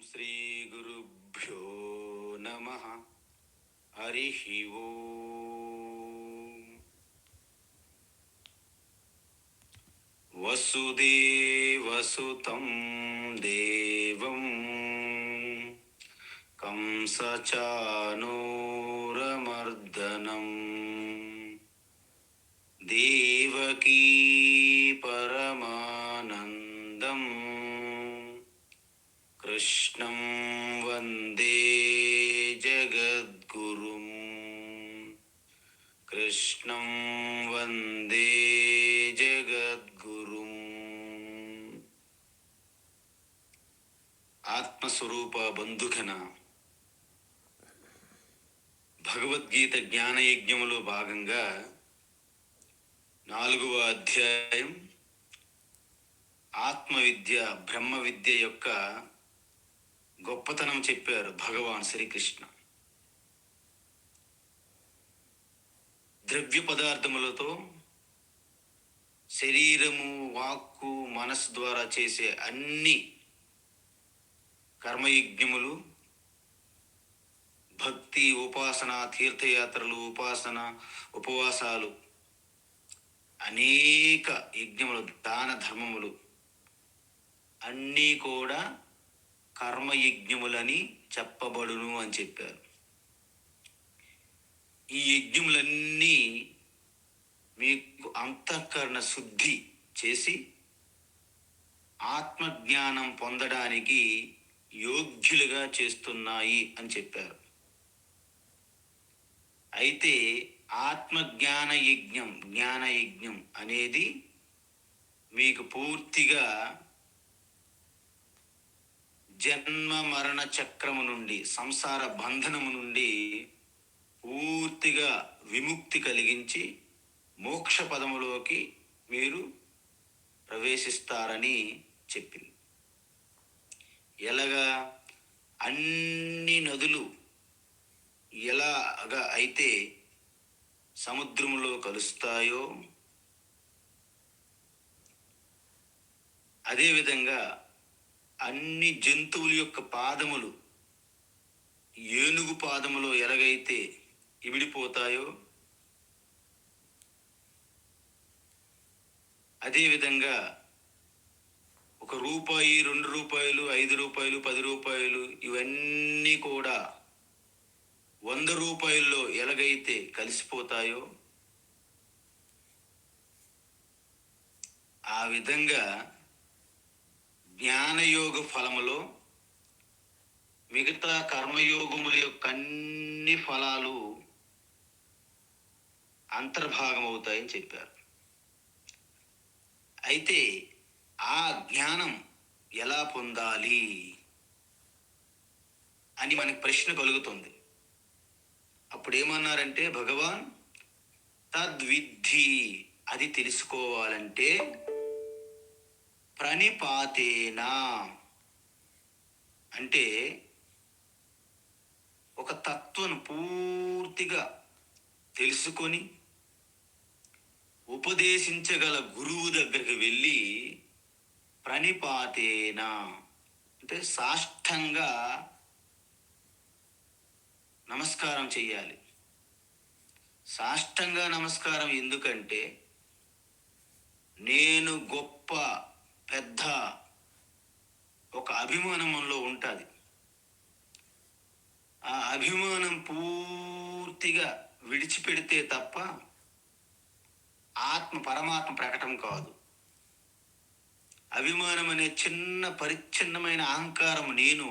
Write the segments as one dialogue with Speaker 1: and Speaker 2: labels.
Speaker 1: శ్రీ గురుభ్యో నమః. హరి ఓం. వసుదేవసుతం దేవం కంసచానూరమర్దనం దేవకీ పరమానందం కృష్ణం వందే జగద్గురుం. కృష్ణం వందే జగద్గురుం. ఆత్మస్వరూప బంధుఘన భగవద్గీత జ్ఞానయజ్ఞములో భాగంగా 4వ అధ్యాయం ఆత్మవిద్య బ్రహ్మ విద్య యొక్క గొప్పతనం చెప్పారు భగవాన్ శ్రీకృష్ణ. ద్రవ్య పదార్థములతో శరీరము, వాక్కు, మనస్సు ద్వారా చేసే అన్ని కర్మయజ్ఞములు, భక్తి, ఉపాసన, తీర్థయాత్రలు, ఉపవాసాలు, అనేక యజ్ఞములు, దాన ధర్మములు అన్నీ కూడా కర్మయజ్ఞములని చెప్పబడును అని చెప్పారు. ఈ యజ్ఞములన్నీ మీకు అంతఃకరణ శుద్ధి చేసి ఆత్మజ్ఞానం పొందడానికి యోగ్యులుగా చేస్తున్నాయి అని చెప్పారు. అయితే జ్ఞానయజ్ఞం అనేది మీకు పూర్తిగా జన్మ మరణ చక్రము నుండి, సంసార బంధనము నుండి పూర్తిగా విముక్తి కలిగించి మోక్ష పదములోకి మీరు ప్రవేశిస్తారని చెప్పింది. ఎలాగా? అన్ని నదులు ఎలాగా అయితే సముద్రములో కలుస్తాయో అదేవిధంగా అన్ని జంతువుల యొక్క పాదములు ఏనుగు పాదములో ఎలాగైతే ఇమిడిపోతాయో అదేవిధంగా 1 రూపాయి, 2 రూపాయలు, 5 రూపాయలు, 10 రూపాయలు ఇవన్నీ కూడా 100 రూపాయల్లో ఎలాగైతే కలిసిపోతాయో ఆ విధంగా జ్ఞానయోగ ఫలములో మిగతా కర్మయోగముల యొక్క అన్ని ఫలాలు అంతర్భాగం అవుతాయని చెప్పారు. అయితే ఆ జ్ఞానం ఎలా పొందాలి అని మనకి ప్రశ్న కలుగుతుంది. అప్పుడు ఏమన్నారంటే భగవాన్ తద్విద్ధి, అది తెలుసుకోవాలంటే ప్రణిపాతేనా, అంటే ఒక తత్వం పూర్తిగా తెలుసుకొని ఉపదేశించగల గురువు దగ్గరికి వెళ్ళి ప్రణిపాతేనా అంటే సాష్టంగా నమస్కారం చెయ్యాలి. సాష్టంగా నమస్కారం ఎందుకంటే నేను గొప్ప పెద్ద ఒక అభిమానంలో ఉంటుంది. ఆ అభిమానం పూర్తిగా విడిచిపెడితే తప్ప పరమాత్మ ప్రకటన కాదు. అభిమానం అనే చిన్న పరిచ్ఛిన్నమైన అహంకారం నేను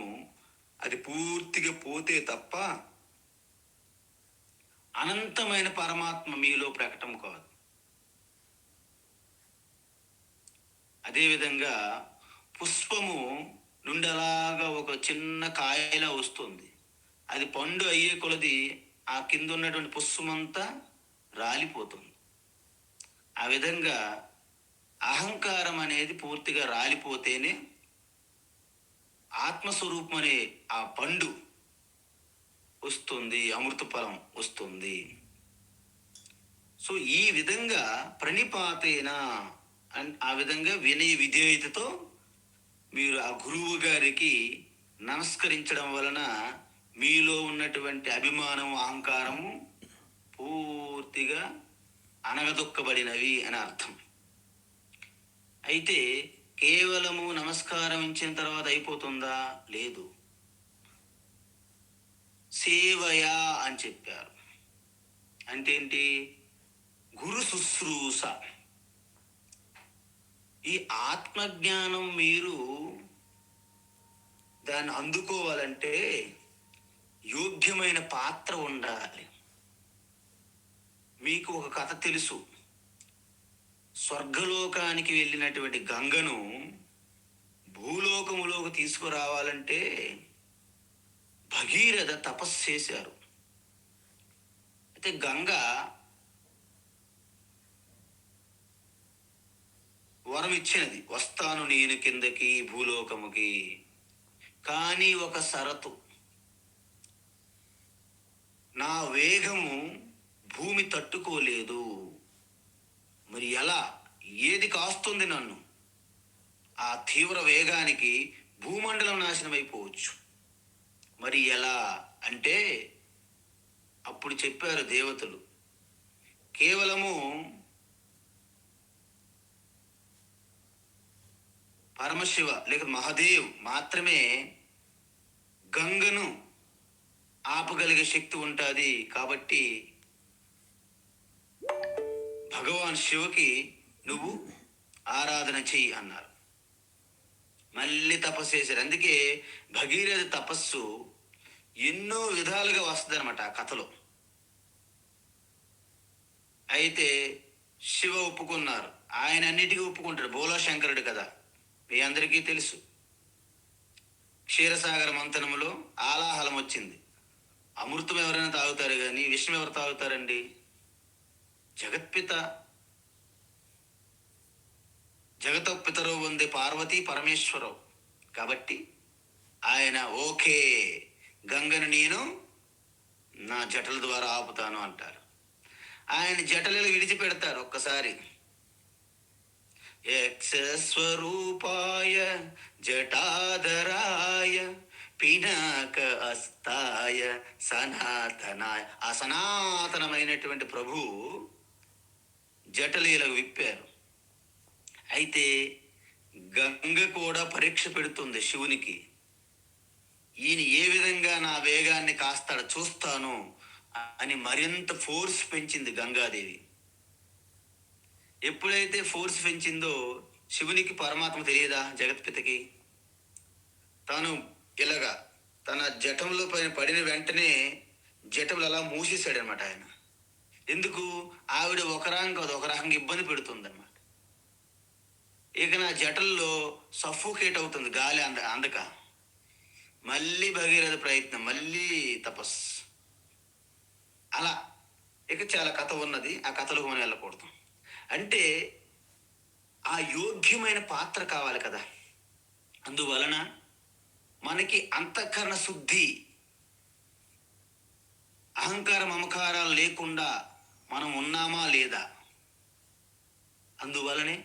Speaker 1: అది పూర్తిగా పోతే తప్ప అనంతమైన పరమాత్మ మీలో ప్రకటన కాదు. అదేవిధంగా పుష్పము నుండి అలాగా ఒక చిన్న కాయలా వస్తుంది. అది పండు అయ్యే కొలది ఆ కింద ఉన్నటువంటి పుష్పమంతా రాలిపోతుంది. ఆ విధంగా అహంకారం అనేది పూర్తిగా రాలిపోతేనే ఆత్మస్వరూపం అనే ఆ పండు వస్తుంది, అమృత ఫలం వస్తుంది. సో ఈ విధంగా ప్రణిపాతేన ఆ విధంగా వినయ విధేయతతో మీరు ఆ గురువు గారికి నమస్కరించడం వలన మీలో ఉన్నటువంటి అభిమానం, అహంకారము పూర్తిగా అణగదొక్కబడినవి అని అర్థం. అయితే కేవలము నమస్కారం ఇచ్చిన తర్వాత అయిపోతుందా? లేదు. సేవయా అని చెప్పారు. అంటే ఏంటి? గురు శుశ్రూష. ఈ ఆత్మజ్ఞానం మీరు దాన్ని అందుకోవాలంటే యోగ్యమైన పాత్ర ఉండాలి. మీకు ఒక కథ తెలుసు. స్వర్గలోకానికి వెళ్ళినటువంటి గంగను భూలోకములోకి తీసుకురావాలంటే భగీరథ తపస్సు చేశారు. అయితే గంగ వరం ఇచ్చినది, వస్తాను నేను కిందకి భూలోకముకి. కానీ ఒక షరతు, నా వేగము భూమి తట్టుకోలేదు. మరి ఎలా? ఏది కాస్తుంది నన్ను? ఆ తీవ్ర వేగానికి భూమండలం నాశనం అయిపోవచ్చు. మరి ఎలా అంటే అప్పుడు చెప్పారు దేవతలు, కేవలము పరమశివ లేక మహాదేవ్ మాత్రమే గంగను ఆపగలిగే శక్తి ఉంటుంది. కాబట్టి భగవాన్ శివకి నువ్వు ఆరాధన చెయ్యి అన్నారు. మళ్ళీ తపస్సు చేశారు. అందుకే భగీరథ తపస్సు ఎన్నో విధాలుగా వస్తుంది అనమాట ఆ కథలో. అయితే శివ ఒప్పుకున్నారు. ఆయన అన్నిటికీ ఒప్పుకుంటాడు, బోలాశంకరుడు కదా, మీ అందరికీ తెలుసు. క్షీరసాగర మంథనములో ఆలాహలం వచ్చింది. అమృతం ఎవరైనా తాగుతారు, కానీ విషం ఎవరు తాగుతారండి? జగత్పిత, జగతపితరో వందే పార్వతీ పరమేశ్వరవు. కాబట్టి ఆయన ఓకే, గంగను నేను నా జటల ద్వారా ఆపుతాను అంటారు. ఆయన జటలలో విడిచిపెడతారు. ఒక్కసారి యక్షస్వరూపాయ జటాధరాయ పినాక అస్తాయ సనాతనాయ, ఆ సనాతనమైనటువంటి ప్రభు జటలీలకు విప్పారు. అయితే గంగ కూడా పరీక్ష పెడుతుంది శివునికి. ఈయన ఏ విధంగా నా వేగాన్ని కాస్తాడు చూస్తాను అని మరింత ఫోర్స్ పెంచింది గంగాదేవి. ఎప్పుడైతే ఫోర్స్ పెంచిందో శివునికి పరమాత్మ తెలియదా? జగత్పితకి తాను ఇలాగా తన జటంలో పడిన వెంటనే జటములు అలా మూసేశాడు అనమాట ఆయన. ఎందుకు? ఆవిడ ఒక రకం కాదు, ఒక రకంగా ఇబ్బంది పెడుతుంది అనమాట. ఇక నా జటల్లో సఫోకేట్ అవుతుంది గాలి అందక. మళ్ళీ భగీరథ ప్రయత్నం, మళ్ళీ తపస్సు. అలా ఇక చాలా కథ ఉన్నది, ఆ కథలకు మనం వెళ్ళకూడదు. అంటే ఆ యోగ్యమైన పాత్ర కావాలి కదా. అందువలన మనకి అంతఃకరణ శుద్ధి, అహంకార మమకారాలు లేకుండా మనం ఉన్నామా లేదా? అందువలనే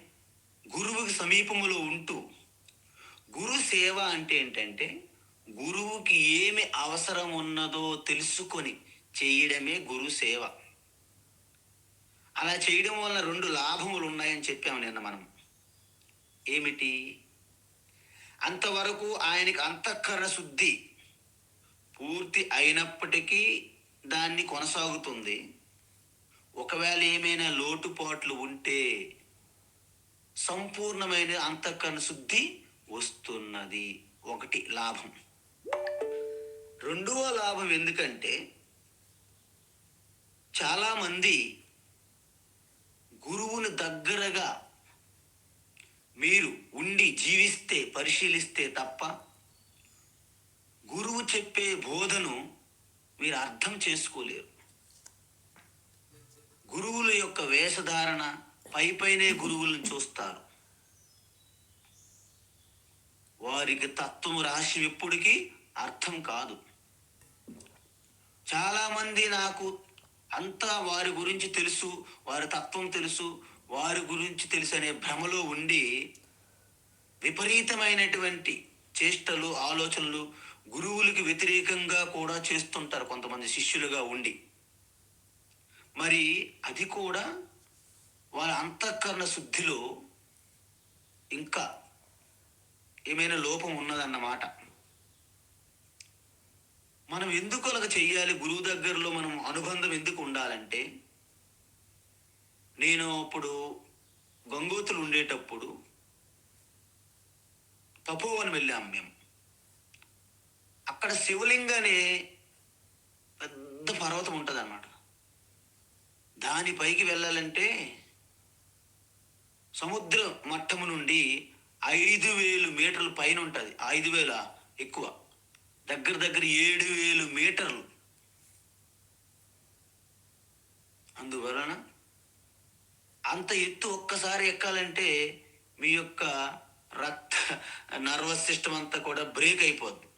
Speaker 1: గురువుకి సమీపములో ఉంటూ, గురు సేవ అంటే ఏంటంటే గురువుకి ఏమి అవసరం ఉన్నదో తెలుసుకొని చేయడమే గురు సేవ. అలా చేయడం వల్ల 2 లాభములు ఉన్నాయని చెప్పాము నిన్న మనం. ఏమిటి? అంతవరకు ఆయనకి అంతఃకరణ శుద్ధి పూర్తి అయినప్పటికీ దాన్ని కొనసాగుతుంది. ఒకవేళ ఏమైనా లోటుపాట్లు ఉంటే సంపూర్ణమైన అంతఃకరణ శుద్ధి వస్తున్నది. ఒకటి లాభం. రెండవ లాభం ఎందుకంటే చాలామంది గురువుని దగ్గరగా మీరు ఉండి జీవిస్తే, పరిశీలిస్తే తప్ప గురువు చెప్పే బోధను మీరు అర్థం చేసుకోలేరు. గురువుల యొక్క వేషధారణ పైపైనే గురువులను చూస్తారు. వారికి తత్వం రహస్యం ఎప్పటికీ అర్థం కాదు. చాలామంది నాకు అంతా వారి గురించి తెలుసు, వారి తత్వం తెలుసు, వారి గురించి తెలుసు అనే భ్రమలో ఉండి విపరీతమైనటువంటి చేష్టలు, ఆలోచనలు గురువులకి వ్యతిరేకంగా కూడా చేస్తుంటారు కొంతమంది శిష్యులుగా ఉండి. మరి అది కూడా వాళ్ళ అంతఃకరణ శుద్ధిలో ఇంకా ఏమైనా లోపం ఉన్నదన్నమాట. మనం ఎందుకు అలాగ చెయ్యాలి? గురువు దగ్గరలో మనం అనుబంధం ఎందుకు ఉండాలంటే, నేను ఇప్పుడు గంగోతులు ఉండేటప్పుడు తపోవనం వెళ్ళాం మేము. అక్కడ శివలింగ అనే పెద్ద పర్వతం ఉంటుంది అన్నమాట. దానిపైకి వెళ్ళాలంటే సముద్ర మట్టము నుండి 5,000 మీటర్ల పైన ఉంటుంది. 5,000 ఎక్కువ, దగ్గర దగ్గర 7,000 మీటర్లు. అందువలన అంత ఎత్తు ఒక్కసారి ఎక్కాలంటే మీ యొక్క రక్త నర్వస్ సిస్టమ్ అంతా కూడా బ్రేక్ అయిపోద్ది,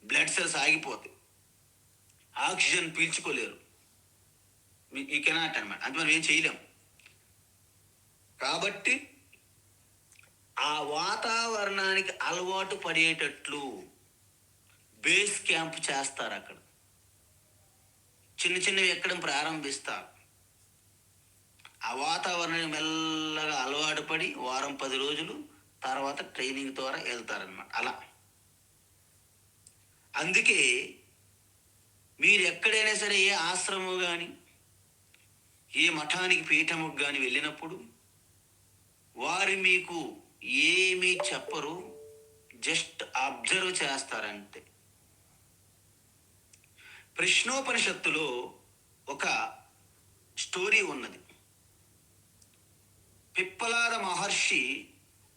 Speaker 1: బ్లడ్ సెల్స్ ఆగిపోతాయి, ఆక్సిజన్ పీల్చుకోలేరు, ఈ కెనాట్ అనమాట. అంటే మనం ఏం చేయలేం. కాబట్టి ఆ వాతావరణానికి అలవాటు పడేటట్లు బేస్ క్యాంప్ చేస్తారు. అక్కడ చిన్న చిన్నవి ఎక్కడం ప్రారంభిస్తారు. ఆ వాతావరణానికి మెల్లగా అలవాటు పడి వారం 10 రోజులు తర్వాత ట్రైనింగ్ ద్వారా వెళ్తారనమాట. అలా అందుకే మీరు ఎక్కడైనా సరే ఏ ఆశ్రమం కానీ ఏ మఠానికి పీఠముకు కానీ వెళ్ళినప్పుడు వారు మీకు ఏమీ చెప్పరు, జస్ట్ అబ్జర్వ్ చేస్తారంతే. ప్రశ్నోపనిషత్తులో ఒక స్టోరీ ఉన్నది. పిప్పలాద మహర్షి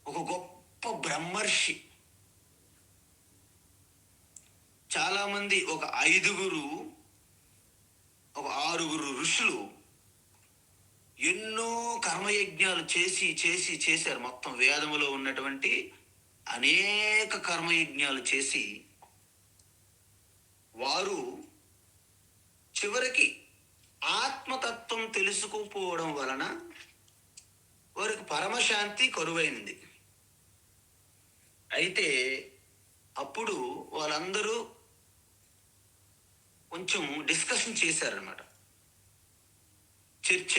Speaker 1: ఒక గొప్ప బ్రహ్మర్షి. చాలామంది ఒక 6 ఋషులు ఎన్నో కర్మయజ్ఞాలు చేశారు. మొత్తం వేదములో ఉన్నటువంటి అనేక కర్మయజ్ఞాలు చేసి వారు చివరికి ఆత్మతత్వం తెలుసుకోపోవడం వలన వారికి పరమశాంతి కరువైంది. అయితే అప్పుడు వాళ్ళందరూ కొంచెం డిస్కషన్ చేశారనమాట, చర్చ.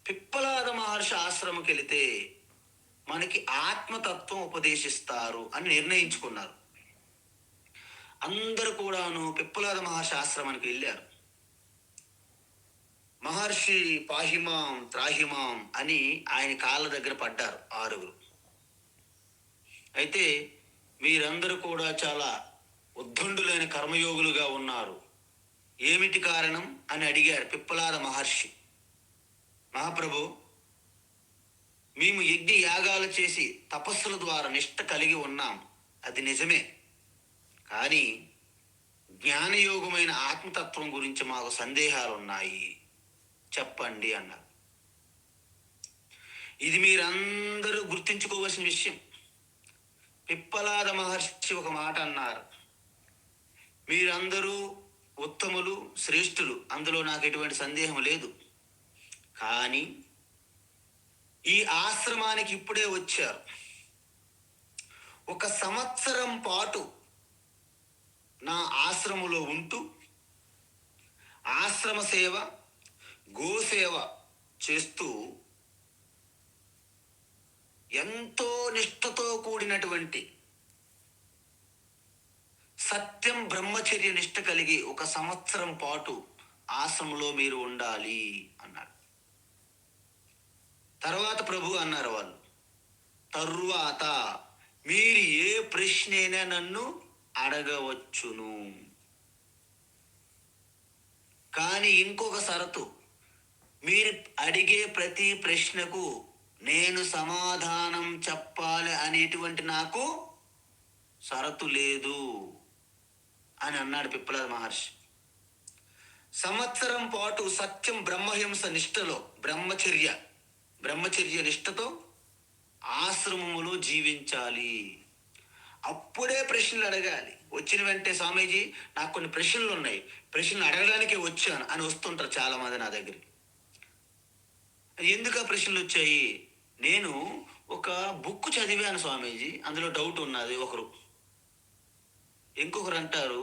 Speaker 1: పిప్పలాద మహర్షి ఆశ్రమంకి వెళితే మనకి ఆత్మతత్వం ఉపదేశిస్తారు అని నిర్ణయించుకున్నారు. అందరూ కూడాను పిప్పలాద మహర్షి ఆశ్రమానికి వెళ్ళారు. మహర్షి పాహిమాం త్రాహిమాం అని ఆయన కాళ్ళ దగ్గర పడ్డారు 6. అయితే మీరందరూ కూడా చాలా ఉద్దండులైన కర్మయోగులుగా ఉన్నారు, ఏమిటి కారణం అని అడిగారు పిప్పలాద మహర్షి. మహాప్రభు, మేము యజ్ఞ యాగాలు చేసి తపస్సుల ద్వారా నిష్ట కలిగి ఉన్నాం, అది నిజమే. కానీ జ్ఞానయోగమైన ఆత్మతత్వం గురించి మాకు సందేహాలు ఉన్నాయి, చెప్పండి అన్నారు. ఇది మీరందరూ గుర్తుంచుకోవాల్సిన విషయం. పిప్పలాద మహర్షి ఒక మాట అన్నారు, మీరందరూ ఉత్తములు, శ్రేష్ఠులు, అందులో నాకు ఎటువంటి సందేహం లేదు. కానీ ఈ ఆశ్రమానికి ఇప్పుడే వచ్చారు. 1 సంవత్సరం పాటు నా ఆశ్రమంలో ఉంటూ ఆశ్రమ సేవ, గోసేవ చేస్తూ ఎంతో నిష్ఠతో కూడినటువంటి సత్యం బ్రహ్మచర్య నిష్ఠ కలిగి 1 సంవత్సరం పాటు ఆశ్రమంలో మీరు ఉండాలి అన్నాడు. తర్వాత ప్రభు అన్నారు వాళ్ళు, తరువాత మీరు ఏ ప్రశ్నైనా నన్ను అడగవచ్చును, కానీ ఇంకొక షరతు, మీరు అడిగే ప్రతి ప్రశ్నకు నేను సమాధానం చెప్పాలి అనేటువంటి నాకు షరతు లేదు అని అన్నాడు పిప్పలాద మహర్షి. సంవత్సరం పాటు సత్యం బ్రహ్మహింస నిష్ఠలో బ్రహ్మచర్య నిష్ఠతో ఆశ్రమములో జీవించాలి. అప్పుడే ప్రశ్నలు అడగాలి. వచ్చిన వెంటనే స్వామీజీ నాకు కొన్ని ప్రశ్నలు ఉన్నాయి, ప్రశ్నలు అడగడానికే వచ్చాను అని వస్తుంటారు చాలామంది నా దగ్గర. ఎందుకు ఆ ప్రశ్నలు వచ్చాయి? నేను ఒక బుక్ చదివాను స్వామీజీ, అందులో డౌట్ ఉన్నది. ఒకరు ఇంకొకరు అంటారు,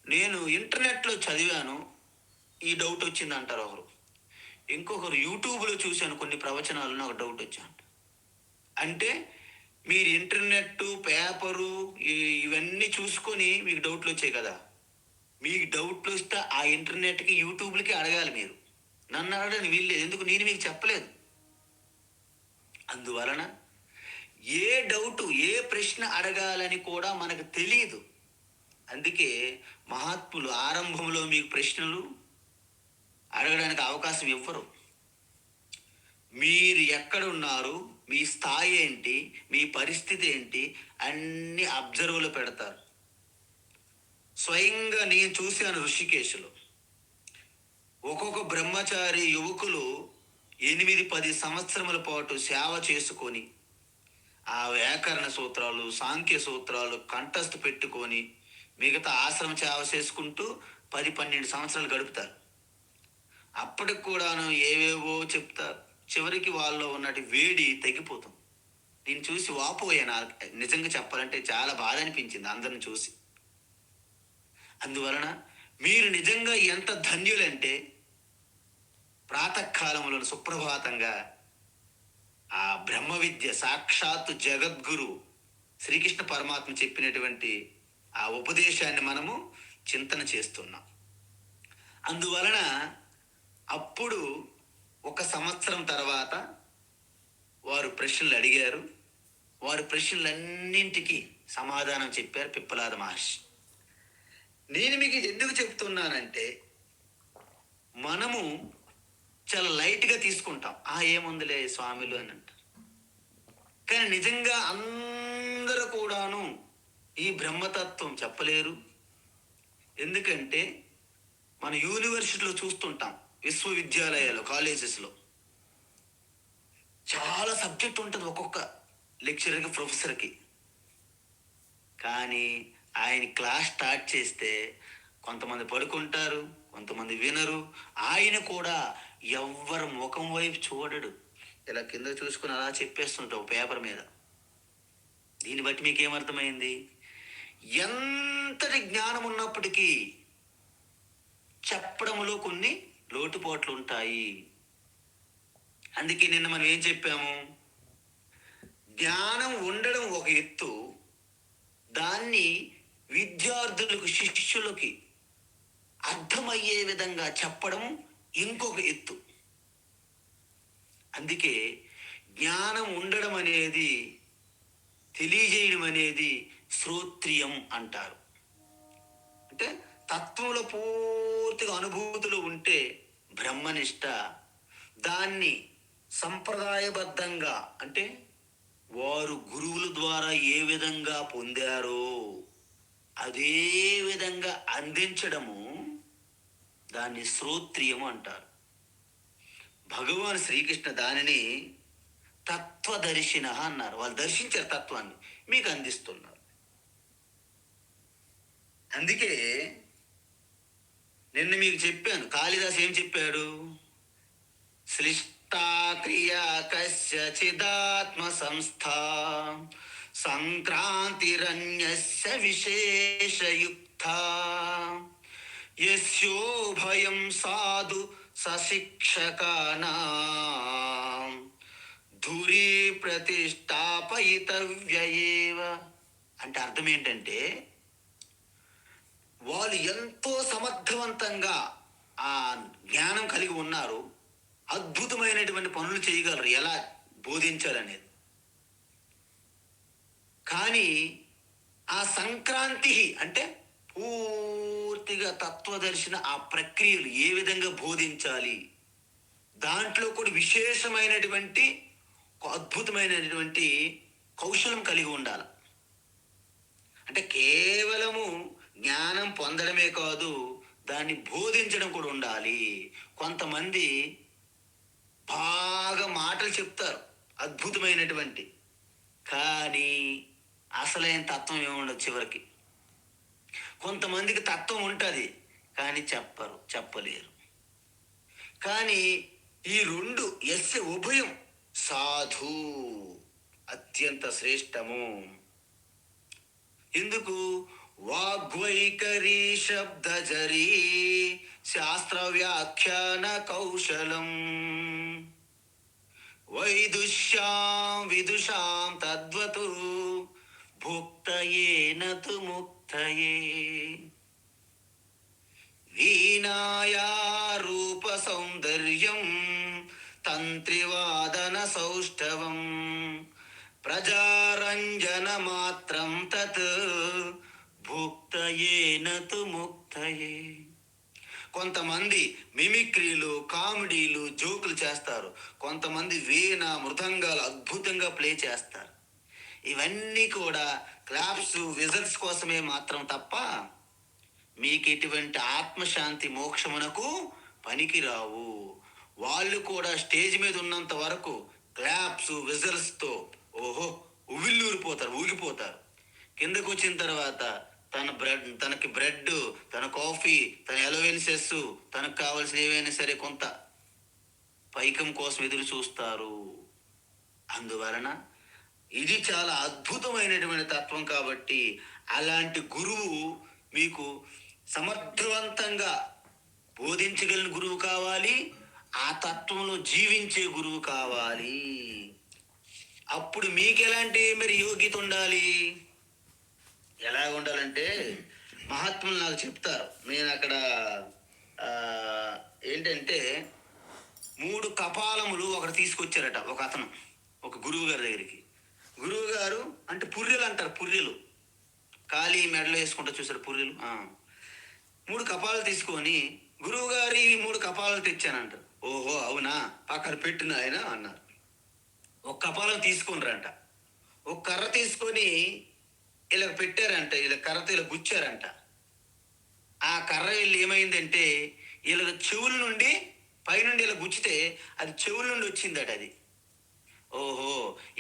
Speaker 1: నేను ఇంటర్నెట్లో చదివాను, ఈ డౌట్ వచ్చింది అంటారు ఒకరు. ఇంకొకరు యూట్యూబ్లో చూశాను కొన్ని ప్రవచనాలు, నాకు డౌట్ వచ్చాను. అంటే మీరు ఇంటర్నెట్, పేపరు ఇవన్నీ చూసుకొని మీకు డౌట్లు వచ్చాయి కదా. మీకు డౌట్లు వస్తే ఆ ఇంటర్నెట్కి, యూట్యూబ్లకి అడగాలి మీరు. నన్ను అడగడానికి వీల్లేదు, ఎందుకు నేను మీకు చెప్పలేదు. అందువలన ఏ డౌటు, ఏ ప్రశ్న అడగాలని కూడా మనకు తెలియదు. అందుకే మహాత్ములు ఆరంభంలో మీకు ప్రశ్నలు అడగడానికి అవకాశం ఇవ్వరు. మీరు ఎక్కడున్నారు, మీ స్థాయి ఏంటి, మీ పరిస్థితి ఏంటి, అన్ని అబ్జర్వ్లో పెడతారు. స్వయంగా నేను చూశాను ఋషికేశ్లో. ఒక్కొక్క బ్రహ్మచారి యువకులు 8-10 సంవత్సరముల పాటు సేవ చేసుకొని ఆ వ్యాకరణ సూత్రాలు, సాంఖ్య సూత్రాలు కంఠస్థ పెట్టుకొని మిగతా ఆశ్రమ సేవ చేసుకుంటూ 10-12 సంవత్సరాలు గడుపుతారు. అప్పటికి కూడాను ఏవేవో చెప్తారు. చివరికి వాళ్ళలో ఉన్నటి వేడి తగ్గిపోతుంది. నేను చూసి వాపోయాను. నిజంగా చెప్పాలంటే చాలా బాధ అనిపించింది అందరిని చూసి. అందువలన మీరు నిజంగా ఎంత ధన్యులంటే, ప్రాతకాలంలో సుప్రభాతంగా ఆ బ్రహ్మ విద్య సాక్షాత్తు జగద్గురు శ్రీకృష్ణ పరమాత్మ చెప్పినటువంటి ఆ ఉపదేశాన్ని మనము చింతన చేస్తున్నాం. అందువలన అప్పుడు 1 సంవత్సరం తర్వాత వారు ప్రశ్నలు అడిగారు. వారి ప్రశ్నలన్నింటికి సమాధానం చెప్పారు పిప్పలాద మహర్షి. నేను మీకు ఎందుకు చెప్తున్నానంటే, మనము చాలా లైట్గా తీసుకుంటాం. ఏముందిలే స్వామిలు అని అంటారు. కానీ నిజంగా అందరూ కూడాను ఈ బ్రహ్మతత్వం చెప్పలేరు. ఎందుకంటే మన యూనివర్సిటీలో చూస్తుంటాం, విశ్వవిద్యాలయాలు, కాలేజెస్లో చాలా సబ్జెక్ట్ ఉంటుంది ఒక్కొక్క లెక్చరర్కి, ప్రొఫెసర్కి. కానీ ఆయన క్లాస్ స్టార్ట్ చేస్తే కొంతమంది పడుకుంటారు, కొంతమంది వినరు. ఆయన కూడా ఎవ్వరు ముఖం వైపు చూడడు, ఇలా కింద చూసుకుని అలా చెప్పేస్తుంటావు పేపర్ మీద. దీన్ని బట్టి మీకేమర్థమైంది? ఎంతటి జ్ఞానం ఉన్నప్పటికీ చెప్పడంలో కొన్ని లోటుపాట్లు ఉంటాయి. అందుకే నిన్న మనం ఏం చెప్పాము? జ్ఞానం ఉండడం ఒక ఎత్తు, దాన్ని విద్యార్థులకు, శిష్యులకి అర్థమయ్యే విధంగా చెప్పడం ఇంకొక ఎత్తు. అందుకే జ్ఞానం ఉండడం అనేది, తెలియజేయడం అనేది శ్రోత్రియం అంటారు. అంటే తత్వంలో పూర్తిగా అనుభూతులు ఉంటే బ్రహ్మనిష్ట. దాన్ని సంప్రదాయబద్ధంగా, అంటే వారు గురువుల ద్వారా ఏ విధంగా పొందారో అదే విధంగా అందించడము, దాన్ని శ్రోత్రియము అంటారు. భగవాన్ శ్రీకృష్ణ దానిని తత్వదర్శిన అన్నారు. వాళ్ళు దర్శించారు తత్వాన్ని, మీకు అందిస్తున్నారు. అందుకే నిన్న మీకు చెప్పాను, కాళిదాసు ఏం చెప్పాడు? సృష్టా క్రియా కస్యచిదాత్మ సంస్థా సంక్రాంతిరన్యస్య విశేషయుక్తా యస్యోభయం సాధు సశిక్షకానాం ధురీ ప్రతిష్టాపయితవ్యయేవ. అంటే అర్థం ఏంటంటే, వాళ్ళు ఎంతో సమర్థవంతంగా ఆ జ్ఞానం కలిగి ఉన్నారు, అద్భుతమైనటువంటి పనులు చేయగలరు, ఎలా బోధించాలనేది. కానీ ఆ సంక్రాంతి అంటే పూర్తిగా తత్వదర్శన, ఆ ప్రక్రియలు ఏ విధంగా బోధించాలి, దాంట్లో కూడా విశేషమైనటువంటి, అద్భుతమైనటువంటి కౌశలం కలిగి ఉండాలి. అంటే కేవలము జ్ఞానం పొందడమే కాదు, దాన్ని బోధించడం కూడా ఉండాలి. కొంతమంది బాగా మాటలు చెప్తారు, అద్భుతమైనటువంటి, కానీ అసలైన తత్వం ఏముండదు చివరికి. కొంతమందికి తత్వం ఉంటుంది కానీ చెప్పలేరు. కానీ ఈ రెండు యస్య ఉభయం సాధు అత్యంత శ్రేష్టము. ఎందుకు? వాగ్వైఖరి శబ్దజరీ శాస్త్ర వ్యాఖ్యాన కౌశలం వైదుష్యాం విదుషాం తద్వతు భుక్తయే నతు ముక్తయే వీణాయా రూప సౌందర్యం తంత్రివాదన సౌష్ఠవం ప్రజారంజన మాత్రం తత్ భుక్తయే నతు ముక్తయే. కొంతమంది మిమిక్రీలు, కామెడీలు, జోకులు చేస్తారు. కొంతమంది వీణ, మృదంగాలు అద్భుతంగా ప్లే చేస్తారు. ఇవన్నీ కూడా క్లాప్స్, విజల్స్ కోసమే మాత్రం తప్ప మీకు ఎటువంటి ఆత్మశాంతి, మోక్షమునకు పనికిరావు. వాళ్ళు కూడా స్టేజ్ మీద ఉన్నంత వరకు క్లాప్స్, విజల్స్తో ఓహో ఉవ్విళ్ళూరిపోతారు, ఊగిపోతారు. కిందకు వచ్చిన తర్వాత తనకి బ్రెడ్, తన కాఫీ, తన ఎలవెన్సెస్, తనకు కావాల్సిన ఏవైనా సరే కొంత పైకం కోసం ఎదురు చూస్తారు. అందువలన ఇది చాలా అద్భుతమైనటువంటి తత్వం. కాబట్టి అలాంటి గురువు మీకు సమర్థవంతంగా బోధించగలిగిన గురువు కావాలి. ఆ తత్వంలో జీవించే గురువు కావాలి. అప్పుడు మీకు ఎలాంటి మరి యోగ్యత ఉండాలి? ఎలా ఉండాలంటే మహాత్ములు నాకు చెప్తారు. నేను అక్కడ ఏంటంటే 3 కపాలములు ఒకటి తీసుకొచ్చారట ఒక అతను, ఒక గురువు గారి దగ్గరికి. గురువు గారు అంటే పుర్రెలు అంటారు, పుర్రెలు ఖాళీ మెడలో వేసుకుంటా చూసారు పుర్రెలు. 3 కపాలు తీసుకొని గురువు గారు ఈ 3 కపాలు తెచ్చానంటారు. ఓహో అవునా, పక్కన పెట్టిన ఆయన అన్నారు. ఒక కపాలం తీసుకున్నారంట. ఒక కర్ర తీసుకొని ఇలా పెట్టారంట, ఇలా కర్రతో ఇలా గుచ్చారంట. ఆ కర్ర వెళ్ళి ఏమైందంటే ఇలా చెవుల నుండి పైనుండి ఇలా గుచ్చితే అది చెవుల నుండి వచ్చిందట అది. ఓహో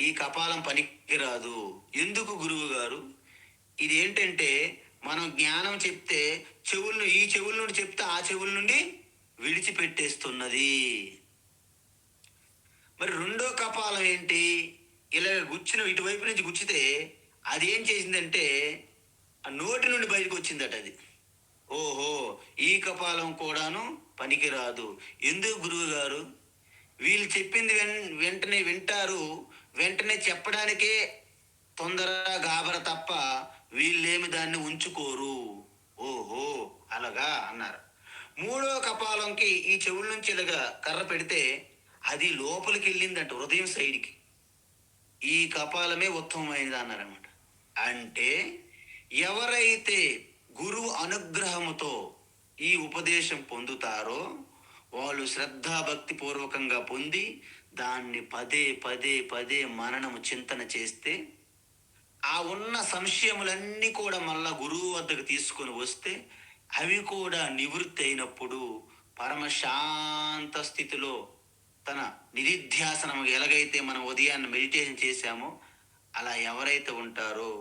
Speaker 1: ఈ కపాలం పనికిరాదు. ఎందుకు గురువు గారు? ఇది ఏంటంటే మనం జ్ఞానం చెప్తే ఈ చెవుల నుండి చెప్తే ఆ చెవుల నుండి విడిచిపెట్టేస్తున్నది. మరి రెండో కపాలం ఏంటి? ఇలా గుచ్చిన ఇటువైపు నుంచి గుచ్చితే అది ఏం చేసిందంటే ఆ నోటి నుండి బయటకు వచ్చిందట అది. ఓహో ఈ కపాలం కూడాను పనికిరాదు. ఎందుకు గురువు గారు? వీళ్ళు చెప్పింది వెంటనే వింటారు, వెంటనే చెప్పడానికే తొందర గాబర తప్ప వీళ్ళేమి దాన్ని ఉంచుకోరు. ఓహో అలాగా అన్నారు. 3వ కపాలంకి ఈ చెవుల నుంచి ఇలాగా కర్ర పెడితే అది లోపలికి వెళ్ళిందంట, హృదయం సైడ్కి. ఈ కపాలమే ఉత్తమమైనది అన్నారన్నమాట. అంటే ఎవరైతే గురువు అనుగ్రహముతో ఈ ఉపదేశం పొందుతారో వాళ్ళు శ్రద్ధాభక్తి పూర్వకంగా పొంది దాన్ని పదే పదే పదే మననము చింతన చేస్తే ఆ ఉన్న సంశయములన్నీ కూడా మళ్ళా గురువు వద్దకు తీసుకొని వస్తే అవి కూడా నివృత్తి అయినప్పుడు పరమశాంత స్థితిలో తన నిధిధ్యాసనం ఎలాగైతే మనం ఉదయాన్ని మెడిటేషన్ చేశామో అలా ఎవరైతే ఉంటారో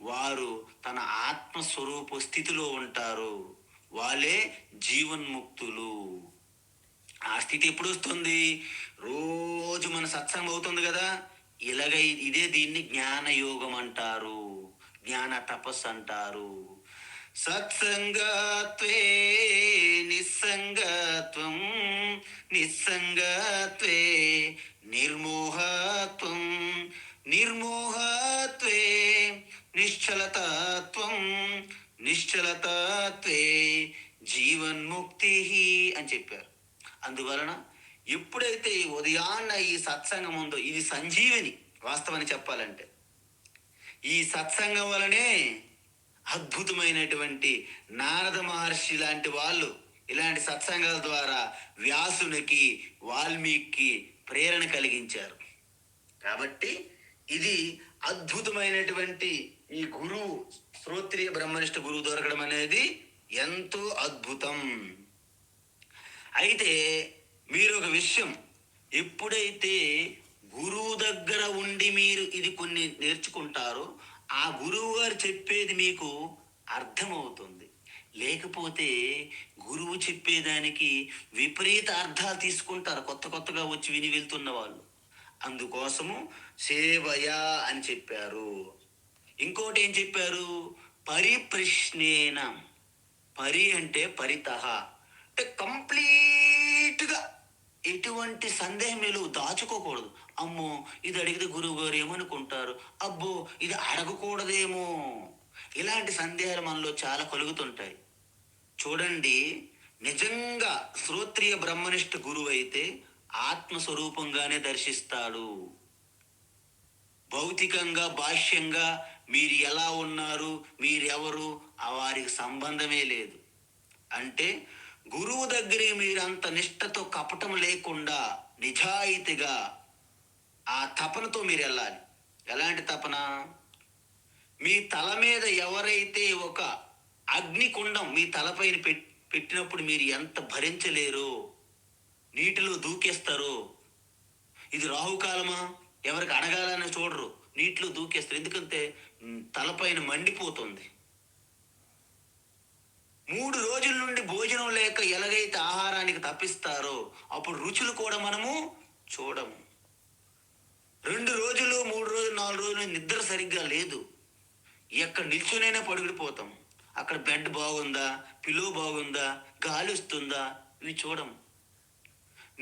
Speaker 1: వారు తన ఆత్మస్వరూప స్థితిలో ఉంటారు. వాళ్ళే జీవన్ముక్తులు. ఆ స్థితి ఎప్పుడు వస్తుంది? రోజు మన సత్సంగం అవుతుంది కదా, ఇదే దీన్ని జ్ఞానయోగం అంటారు, జ్ఞాన తపస్సు అంటారు. సత్సంగత్వే నిస్సంగత్వం, నిస్సంగత్వే నిర్మోహత్వం, నిర్మోహత్వే నిశ్చలతత్వం, నిశ్చలతత్వే జీవన్ముక్తి అని చెప్పారు. అందువలన ఎప్పుడైతే ఉదయాన్న ఈ సత్సంగం ఉందో ఇది సంజీవని. వాస్తవాన్ని చెప్పాలంటే ఈ సత్సంగం వలనే అద్భుతమైనటువంటి నారద మహర్షి లాంటి వాళ్ళు ఇలాంటి సత్సంగాల ద్వారా వ్యాసునికి, వాల్మీకి ప్రేరణ కలిగించారు. కాబట్టి ఇది అద్భుతమైనటువంటి ఈ గురువు, శ్రోత్రియ బ్రహ్మనిష్ట గురువు దొరకడం అనేది ఎంతో అద్భుతం. అయితే మీరు ఒక విషయం, ఎప్పుడైతే గురువు దగ్గర ఉండి మీరు ఇది కొన్ని నేర్చుకుంటారో ఆ గురువు గారు చెప్పేది మీకు అర్థమవుతుంది. లేకపోతే గురువు చెప్పేదానికి విపరీత అర్థాలు తీసుకుంటారు కొత్తగా వచ్చి విని వెళ్తున్న వాళ్ళు. అందుకోసము సేవయ అని చెప్పారు. ఇంకోటి ఏం చెప్పారు? పరిప్రశ్నేన. పరి అంటే పరితః, అంటే కంప్లీట్గా ఎటువంటి సందేహం మీరు దాచుకోకూడదు. అమ్మో, ఇది అడిగితే గురువు గారు ఏమనుకుంటారు, అబ్బో ఇది అడగకూడదేమో, ఇలాంటి సందేహాలు మనలో చాలా కలుగుతుంటాయి. చూడండి, నిజంగా శ్రోత్రియ బ్రహ్మనిష్ఠ గురువు అయితే ఆత్మస్వరూపంగానే దర్శిస్తాడు. భౌతికంగా బాహ్యంగా మీరు ఎలా ఉన్నారు, మీరెవరు, ఆ వారికి సంబంధమే లేదు. అంటే గురువు దగ్గరికి మీరు అంత నిష్ఠతో కపటం లేకుండా నిజాయితీగా ఆ తపనతో మీరు వెళ్ళాలి. ఎలాంటి తపన? మీ తల మీద ఎవరైతే ఒక అగ్నికుండం మీ తలపైన పెట్టినప్పుడు మీరు ఎంత భరించలేరో, నీటిలో దూకేస్తారో, ఇది రాహుకాలమా ఎవరికి అడగాలని చూడరు, నీటిలో దూకేస్తారు. ఎందుకంటే తలపైన మండిపోతుంది. 3 రోజుల నుండి భోజనం లేక ఎలాగైతే ఆహారానికి తప్పిస్తారో అప్పుడు రుచులు కూడా మనము చూడము. 2 రోజులు 3 రోజులు 4 రోజులు నిద్ర సరిగ్గా లేదు, ఎక్కడ నిల్చునైనా పడుకుడిపోతాం. అక్కడ బెడ్ బాగుందా, పిల్లో బాగుందా, గాలి వస్తుందా, ఇవి చూడము.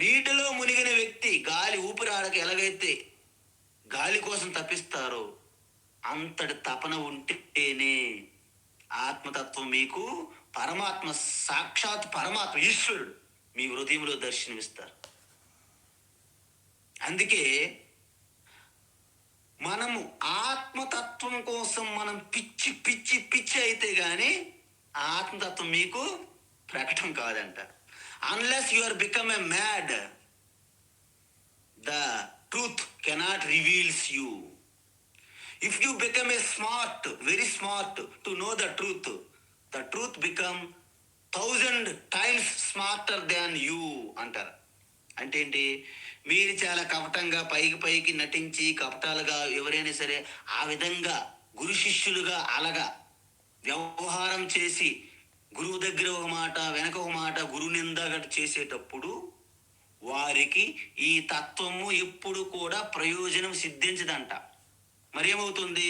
Speaker 1: నీటిలో మునిగిన వ్యక్తి గాలి ఊపిరాడక ఎలాగైతే గాలి కోసం తప్పిస్తారో అంతటి తపన ఉంటేనే ఆత్మతత్వం మీకు, పరమాత్మ సాక్షాత్ పరమాత్మ ఈశ్వరుడు మీ హృదయంలో దర్శనమిస్తారు. అందుకే మనము ఆత్మతత్వం కోసం మనం పిచ్చి పిచ్చి పిచ్చి అయితే గాని ఆత్మతత్వం మీకు ప్రకటన కాదంట. Unless you are become a mad, the truth cannot reveals you. If you become a smart, very smart to know the truth become 1000 times smarter than you అంటారు. అంటే ఏంటి? మీరు చాలా కపటంగా పైకి నటించి కపటాలుగా ఎవరైనా సరే ఆ విధంగా గురు శిష్యులుగా అలగా వ్యవహారం చేసి గురువు దగ్గర ఒక మాట వెనక ఒక మాట గురు నిందగా చేసేటప్పుడు వారికి ఈ తత్వము ఎప్పుడు కూడా ప్రయోజనం సిద్ధించదంట. మరి ఏమవుతుంది?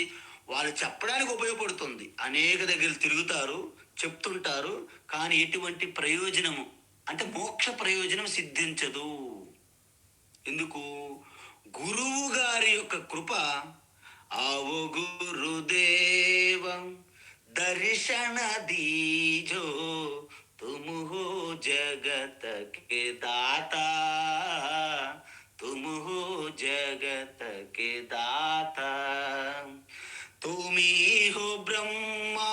Speaker 1: వాళ్ళు చెప్పడానికి ఉపయోగపడుతుంది, అనేక దగ్గర తిరుగుతారు, చెప్తుంటారు, కానీ ఎటువంటి ప్రయోజనము అంటే మోక్ష ప్రయోజనం సిద్ధించదు. ఎందుకు? గురువు గారి యొక్క కృప. ఆవో గురుదేవ దర్శన దీజో తుమ్ హో జగత కే దాతా, तुम हो जगत के दाता, तुम ही हो ब्रह्मा,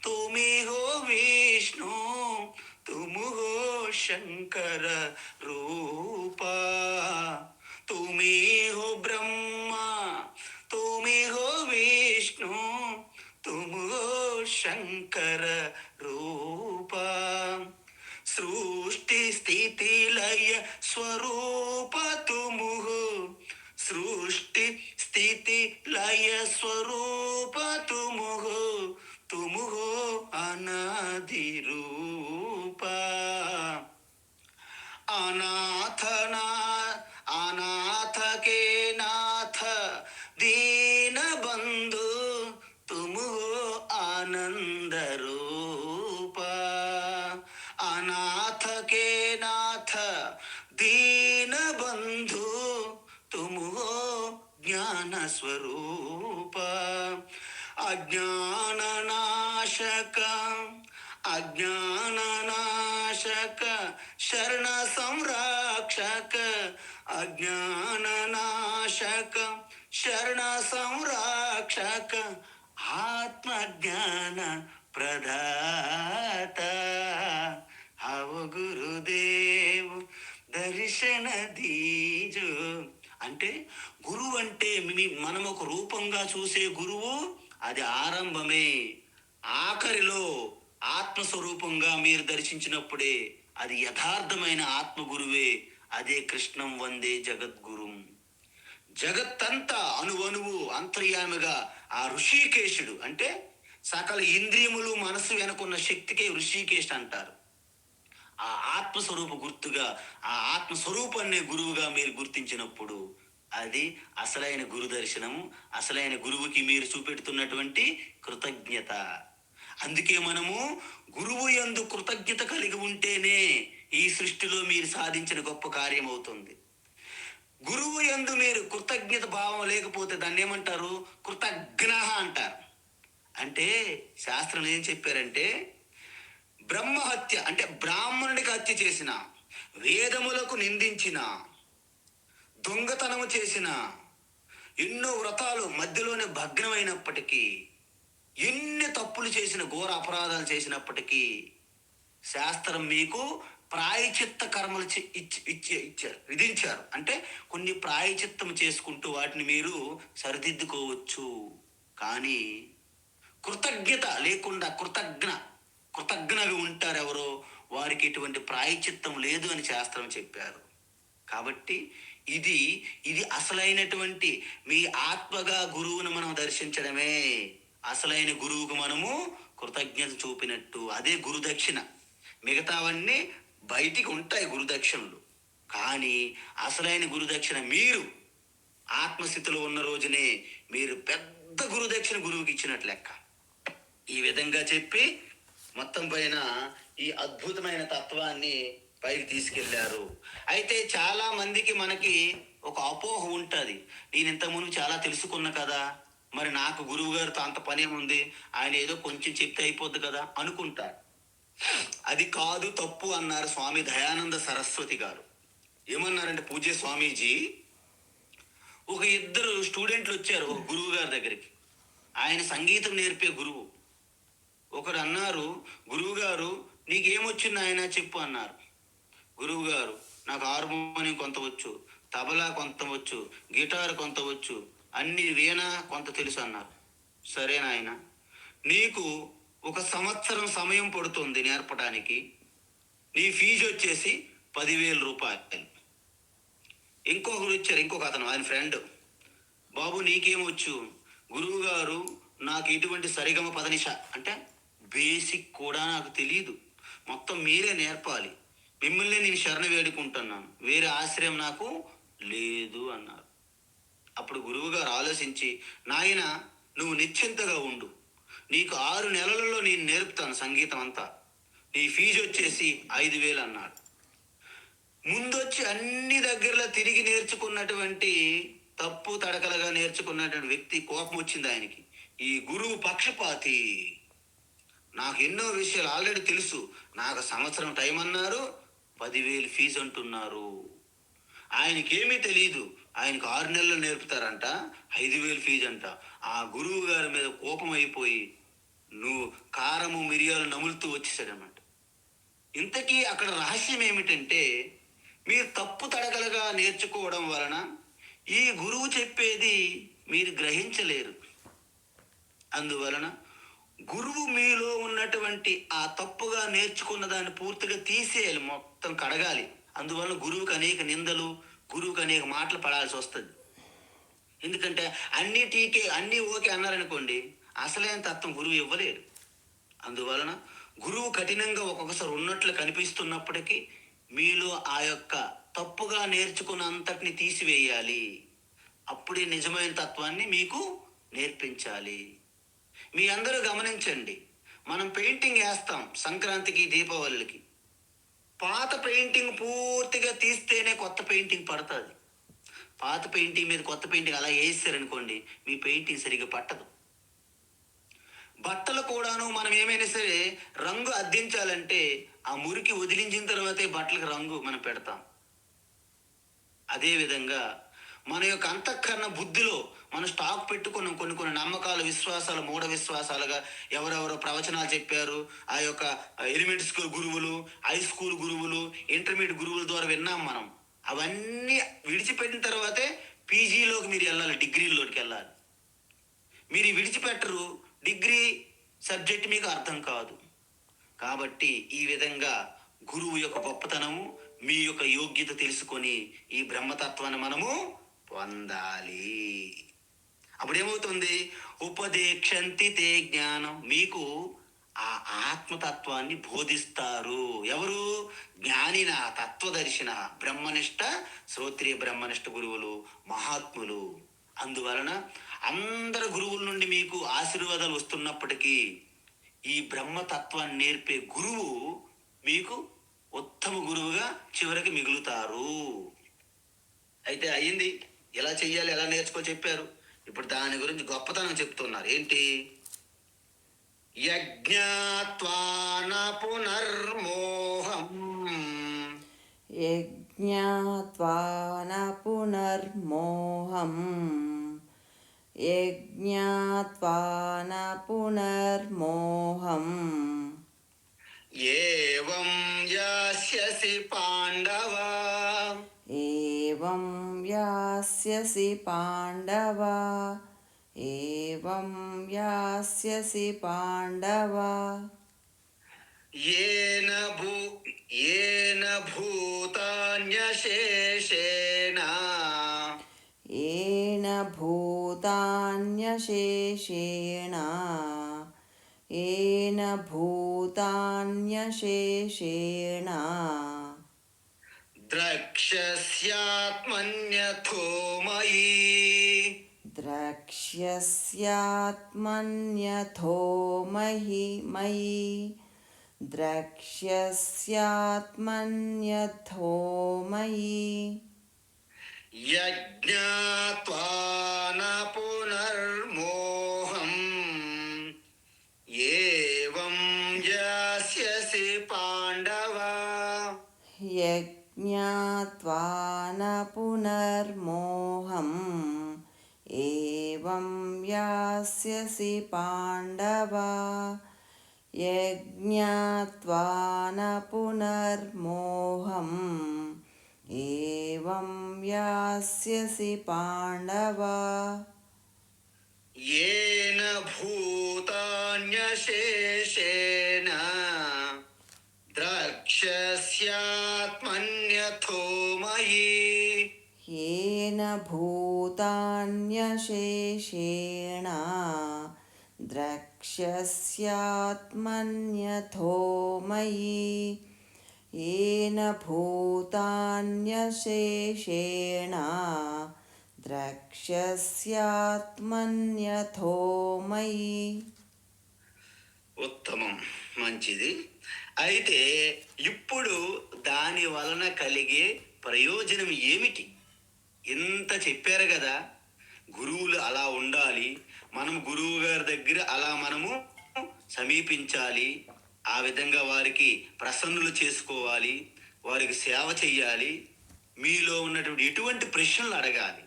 Speaker 1: तुम ही हो विष्णु, तुम हो शंकर रूपा, तुम ही हो ब्रह्मा, तुम ही हो विष्णु, तुम हो शंकर रूपा, सृष्टि स्थिति लय स्वरूप तुम हो, सृष्टि स्थिति लय स्वरूप तुम हो अनादि रूप, अनाथ के नाथ दीन बंधु तुम हो आनंद रूप, अनाथ के नाथ दीन बंधु तुम हो ज्ञान स्वरूप, अज्ञान नाशक शरण संरक्षक, अज्ञान नाशक शरण संरक्षक, आत्मज्ञान प्रदाता, हव गुरुदेव దర్శన దీజు. అంటే గురువు అంటే మనం ఒక రూపంగా చూసే గురువు అది ఆరంభమే. ఆఖరిలో ఆత్మస్వరూపంగా మీరు దర్శించినప్పుడే అది యథార్థమైన ఆత్మ గురువే. అదే కృష్ణం వందే జగద్గురుం. జగత్తంతా అణువణువు అంతర్యామిగా ఆ ఋషికేశుడు అంటే సకల ఇంద్రియములు మనసు వెనుకున్న శక్తికే ఋషికేశ్ అంటారు. ఆ ఆత్మస్వరూప గుర్తుగా ఆ ఆత్మస్వరూపాన్ని గురువుగా మీరు గుర్తించినప్పుడు అది అసలైన గురు దర్శనము, అసలైన గురువుకి మీరు చూపెడుతున్నటువంటి కృతజ్ఞత. అందుకే మనము గురువు యందు కృతజ్ఞత కలిగి ఉంటేనే ఈ సృష్టిలో మీరు సాధించిన గొప్ప కార్యం అవుతుంది. గురువు యందు మీరు కృతజ్ఞత భావం లేకపోతే దాన్ని ఏమంటారు? కృతజ్ఞ అంటారు. అంటే శాస్త్రం ఏం చెప్పారంటే, బ్రహ్మహత్య అంటే బ్రాహ్మణుడికి హత్య చేసిన, వేదములకు నిందించిన, దొంగతనము చేసిన, ఎన్నో వ్రతాలు మధ్యలోనే భగ్నమైనప్పటికీ, ఎన్ని తప్పులు చేసిన, ఘోర అపరాధాలు చేసినప్పటికీ శాస్త్రం మీకు ప్రాయచిత్త కర్మలు ఇచ్చారు, విధించారు. అంటే కొన్ని ప్రాయచిత్తం చేసుకుంటూ వాటిని మీరు సరిదిద్దుకోవచ్చు. కానీ కృతజ్ఞత లేకుండా కృతజ్ఞగా ఉంటారు ఎవరో, వారికి ఎటువంటి ప్రాయచిత్తం లేదు అని శాస్త్రం చెప్పారు. కాబట్టి ఇది ఇది అసలైనటువంటి మీ ఆత్మగా గురువును మనం దర్శించడమే అసలైన గురువుకు మనము కృతజ్ఞత చూపినట్టు. అదే గురుదక్షిణ. మిగతావన్నీ బయటికి ఉంటాయి గురుదక్షిణలు, కానీ అసలైన గురుదక్షిణ మీరు ఆత్మస్థితిలో ఉన్న రోజునే మీరు పెద్ద గురుదక్షిణ గురువుకి ఇచ్చినట్లు లెక్క. ఈ విధంగా చెప్పి మొత్తం పైన ఈ అద్భుతమైన తత్వాన్ని పైకి తీసుకెళ్లారు. అయితే చాలా మందికి మనకి ఒక అపోహ ఉంటుంది, నేను ఇంతకుముందు చాలా తెలుసుకున్నా కదా, మరి నాకు గురువు గారితో అంత పని ఏముంది, ఆయన ఏదో కొంచెం చెప్తే అయిపోద్ది కదా అనుకుంటారు. అది కాదు, తప్పు అన్నారు స్వామి దయానంద సరస్వతి గారు. ఏమన్నారంటే, పూజ్య స్వామీజీ, ఒక ఇద్దరు స్టూడెంట్లు వచ్చారు ఒక గురువు గారి దగ్గరికి. ఆయన సంగీతం నేర్పే గురువు. ఒకరు అన్నారు, గురువు గారు నీకేమొచ్చింది ఆయన చెప్పు అన్నారు. గురువు గారు, నాకు హార్మోనియం కొంత వచ్చు, తబలా కొంత వచ్చు, గిటార్ కొంత వచ్చు, అన్ని వీణ కొంత తెలుసు అన్నారు. సరే నాయన, నీకు 1 సంవత్సరం సమయం పడుతుంది నేర్పడానికి, నీ ఫీజు వచ్చేసి 10,000 రూపాయలు. ఇంకొకరు వచ్చారు, ఇంకొక అతను, ఆయన ఫ్రెండ్. బాబు నీకేమొచ్చు? గురువు గారు, నాకు ఇటువంటి సరిగమ పదనిష అంటే బేసిక్ కూడా నాకు తెలియదు, మొత్తం మీరే నేర్పాలి, మిమ్మల్ని నేను శరణ వేడుకుంటున్నాను, వేరే ఆశ్రయం నాకు లేదు అన్నారు. అప్పుడు గురువు గారు ఆలోచించి, నాయన నువ్వు నిశ్చింతగా ఉండు, నీకు 6 నెలలలో నేను నేర్పుతాను సంగీతం అంతా, నీ ఫీజు వచ్చేసి 5,000 అన్నాడు. ముందొచ్చి అన్ని దగ్గరలో తిరిగి నేర్చుకున్నటువంటి, తప్పు తడకలుగా నేర్చుకున్నటువంటి వ్యక్తి కోపం వచ్చింది ఆయనకి. ఈ గురువు పక్షపాతి, నాకు ఎన్నో విషయాలు ఆల్రెడీ తెలుసు, నాకు సంవత్సరం టైం అన్నారు, 10,000 ఫీజు అంటున్నారు. ఆయనకేమీ తెలియదు, ఆయనకు 6 నెలలు నేర్పుతారంట, 5,000 ఫీజు అంట. ఆ గురువు గారి మీద కోపం అయిపోయి నువ్వు కారము మిరియాలు నములుతూ వచ్చేసాడన్నమాట. ఇంతకీ అక్కడ రహస్యం ఏమిటంటే, మీరు తప్పు తడకలుగా నేర్చుకోవడం వలన ఈ గురువు చెప్పేది మీరు గ్రహించలేరు. అందువలన గురువు మీలో ఉన్నటువంటి ఆ తప్పుగా నేర్చుకున్న దాన్ని పూర్తిగా తీసేయాలి, మొత్తం కడగాలి. అందువలన గురువుకి అనేక నిందలు, గురువుకి అనేక మాటలు పడాల్సి వస్తుంది. ఎందుకంటే అన్నీ టీకే, అన్నీ ఓకే అన్నారనుకోండి, అసలైన తత్వం గురువు ఇవ్వలేరు. అందువలన గురువు కఠినంగా ఒక్కొక్కసారి ఉన్నట్లు కనిపిస్తున్నప్పటికీ మీలో ఆ యొక్క తప్పుగా నేర్చుకున్న అంతటిని తీసివేయాలి. అప్పుడే నిజమైన తత్వాన్ని మీకు నేర్పించాలి. మీ అందరూ గమనించండి, మనం పెయింటింగ్ వేస్తాం సంక్రాంతికి, దీపావళికి. పాత పెయింటింగ్ పూర్తిగా తీస్తేనే కొత్త పెయింటింగ్ పడుతుంది. పాత పెయింటింగ్ మీద కొత్త పెయింటింగ్ అలా వేసారనుకోండి, మీ పెయింటింగ్ సరిగ్గా పట్టదు. బట్టలు కూడాను మనం ఏమైనా సరే రంగు అద్దించాలంటే ఆ మురికి వదిలించిన తర్వాతే బట్టలకు రంగు మనం పెడతాం. అదేవిధంగా మన యొక్క అంతఃకరణ బుద్ధిలో మనం స్టాక్ పెట్టుకున్నాం కొన్ని నమ్మకాలు, విశ్వాసాలు, మూఢ విశ్వాసాలుగా ఎవరెవరో ప్రవచనాలు చెప్పారు. ఆ యొక్క ఎలిమెంటరీ స్కూల్ గురువులు, హై స్కూల్ గురువులు, ఇంటర్మీడియట్ గురువుల ద్వారా విన్నాం మనం. అవన్నీ విడిచిపెట్టిన తర్వాతే పీజీలోకి మీరు వెళ్ళాలి, డిగ్రీలోకి వెళ్ళాలి. మీరు విడిచిపెట్టరు, డిగ్రీ సబ్జెక్ట్ మీకు అర్థం కాదు. కాబట్టి ఈ విధంగా గురువు యొక్క గొప్పతనము, మీ యొక్క యోగ్యత తెలుసుకొని ఈ బ్రహ్మతత్వాన్ని మనము పొందాలి. అప్పుడేమవుతుంది? ఉపదేక్షంతి తే జ్ఞానం, మీకు ఆ ఆత్మతత్వాన్ని బోధిస్తారు. ఎవరు? జ్ఞానిన, తత్వదర్శిన, బ్రహ్మనిష్ట, శ్రోత్రియ బ్రహ్మనిష్ట గురువులు, మహాత్ములు. అందువలన అందరు గురువుల నుండి మీకు ఆశీర్వాదాలు వస్తున్నప్పటికీ ఈ బ్రహ్మతత్వాన్ని నేర్పే గురువు మీకు ఉత్తమ గురువుగా చివరికి మిగులుతారు. అయితే అయ్యింది. ఎలా చెయ్యాలి, ఎలా నేర్చుకో చెప్పారు. ఇప్పుడు దాని గురించి గొప్పతనం చెప్తున్నారు. ఏంటి? యజ్ఞాత్వా న పునర్మోహం.
Speaker 2: యజ్ఞాత్వా న పునర్మోహం. యజ్ఞాత్వా న పునర్మోహం.
Speaker 1: ఏవం యాస్యసి పాండవ.
Speaker 2: ఏవం యాస్యసి పాండవ. ఏవం యాస్యసి పాండవ.
Speaker 1: ఏన భూతాన్యశేషేణ.
Speaker 2: येन भूतान्यशेषेण. येन भूतान्यशेषेण.
Speaker 1: द्रक्ष्यस्यात्मन्यथो मयि.
Speaker 2: द्रक्ष्यस्यात्मन्यथो मयि. द्रक्ष्यस्यात्मन्यथो मयि.
Speaker 1: यज्ञात्वा न पुनर्मोहम्. एवं यास्यसि पाण्डव.
Speaker 2: यज्ञात्वा न पुनर्मोहम्. एवं यास्यसि पाण्डव. यज्ञात्वा न पुनर्मोहम्. एवं यास्यसि पाण्डव.
Speaker 1: येन भूतान्यशेषेण. द्रक्ष्यस्यात्मन्यथो मयि.
Speaker 2: येन भूतान्यशेषेण. द्रक्ष्यस्यात्मन्यथो मयि. येन भूतान्यशेषेण. ద్రక్ష్యస్యాత్మన్యథో మయి.
Speaker 1: ఉత్తమం, మంచిది. అయితే ఇప్పుడు దాని వలన కలిగే ప్రయోజనం ఏమిటి? ఇంత చెప్పారు కదా, గురువులు అలా ఉండాలి, మనం గురువు గారి దగ్గర అలా మనము సమీపించాలి, ఆ విధంగా వారికి ప్రసన్నులు చేసుకోవాలి, వారికి సేవ చెయ్యాలి, మీలో ఉన్నటువంటి ఎటువంటి ప్రశ్నలు అడగాలి,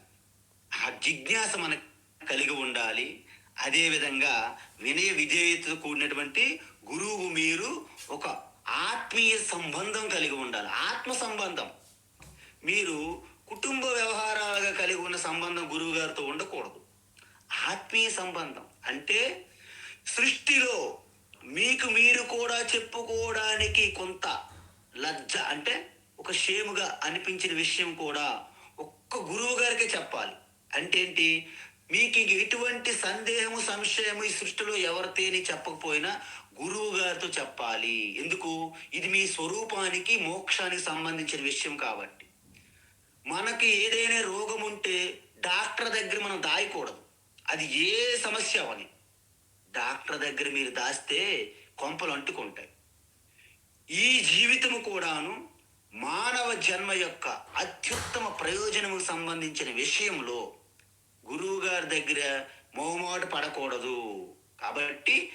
Speaker 1: ఆ జిజ్ఞాస మనకు కలిగి ఉండాలి. అదేవిధంగా వినయ విధేయతతో కూడినటువంటి గురువు మీరు ఒక ఆత్మీయ సంబంధం కలిగి ఉండాలి. ఆత్మ సంబంధం. మీరు కుటుంబ వ్యవహారాలుగా కలిగి ఉన్న సంబంధం గురువు గారితో ఉండకూడదు. ఆత్మీయ సంబంధం అంటే సృష్టిలో మీకు మీరు కూడా చెప్పుకోవడానికి కొంత లజ్జ, అంటే ఒక షేముగా అనిపించిన విషయం కూడా ఒక్క గురువు గారికే చెప్పాలి. అంటే ఏంటి? మీకు ఎటువంటి సందేహము సంశయము ఈ సృష్టిలో ఎవరితేని చెప్పకపోయినా గురువు గారితో చెప్పాలి. ఎందుకు? ఇది మీ స్వరూపానికి మోక్షానికి సంబంధించిన విషయం కాబట్టి. మనకి ఏదైనా రోగం ఉంటే డాక్టర్ దగ్గర మనం దాయకూడదు. అది ఏ సమస్య అవని డాక్టర్ దగ్గర మీరు దాస్తే కొంపలు అంటుకుంటాయి. ఈ జీవితము కూడాను మానవ జన్మ యొక్క అత్యుత్తమ ప్రయోజనముకు సంబంధించిన విషయంలో గురువు గారి దగ్గర మొహమాట పడకూడదు. కాబట్టి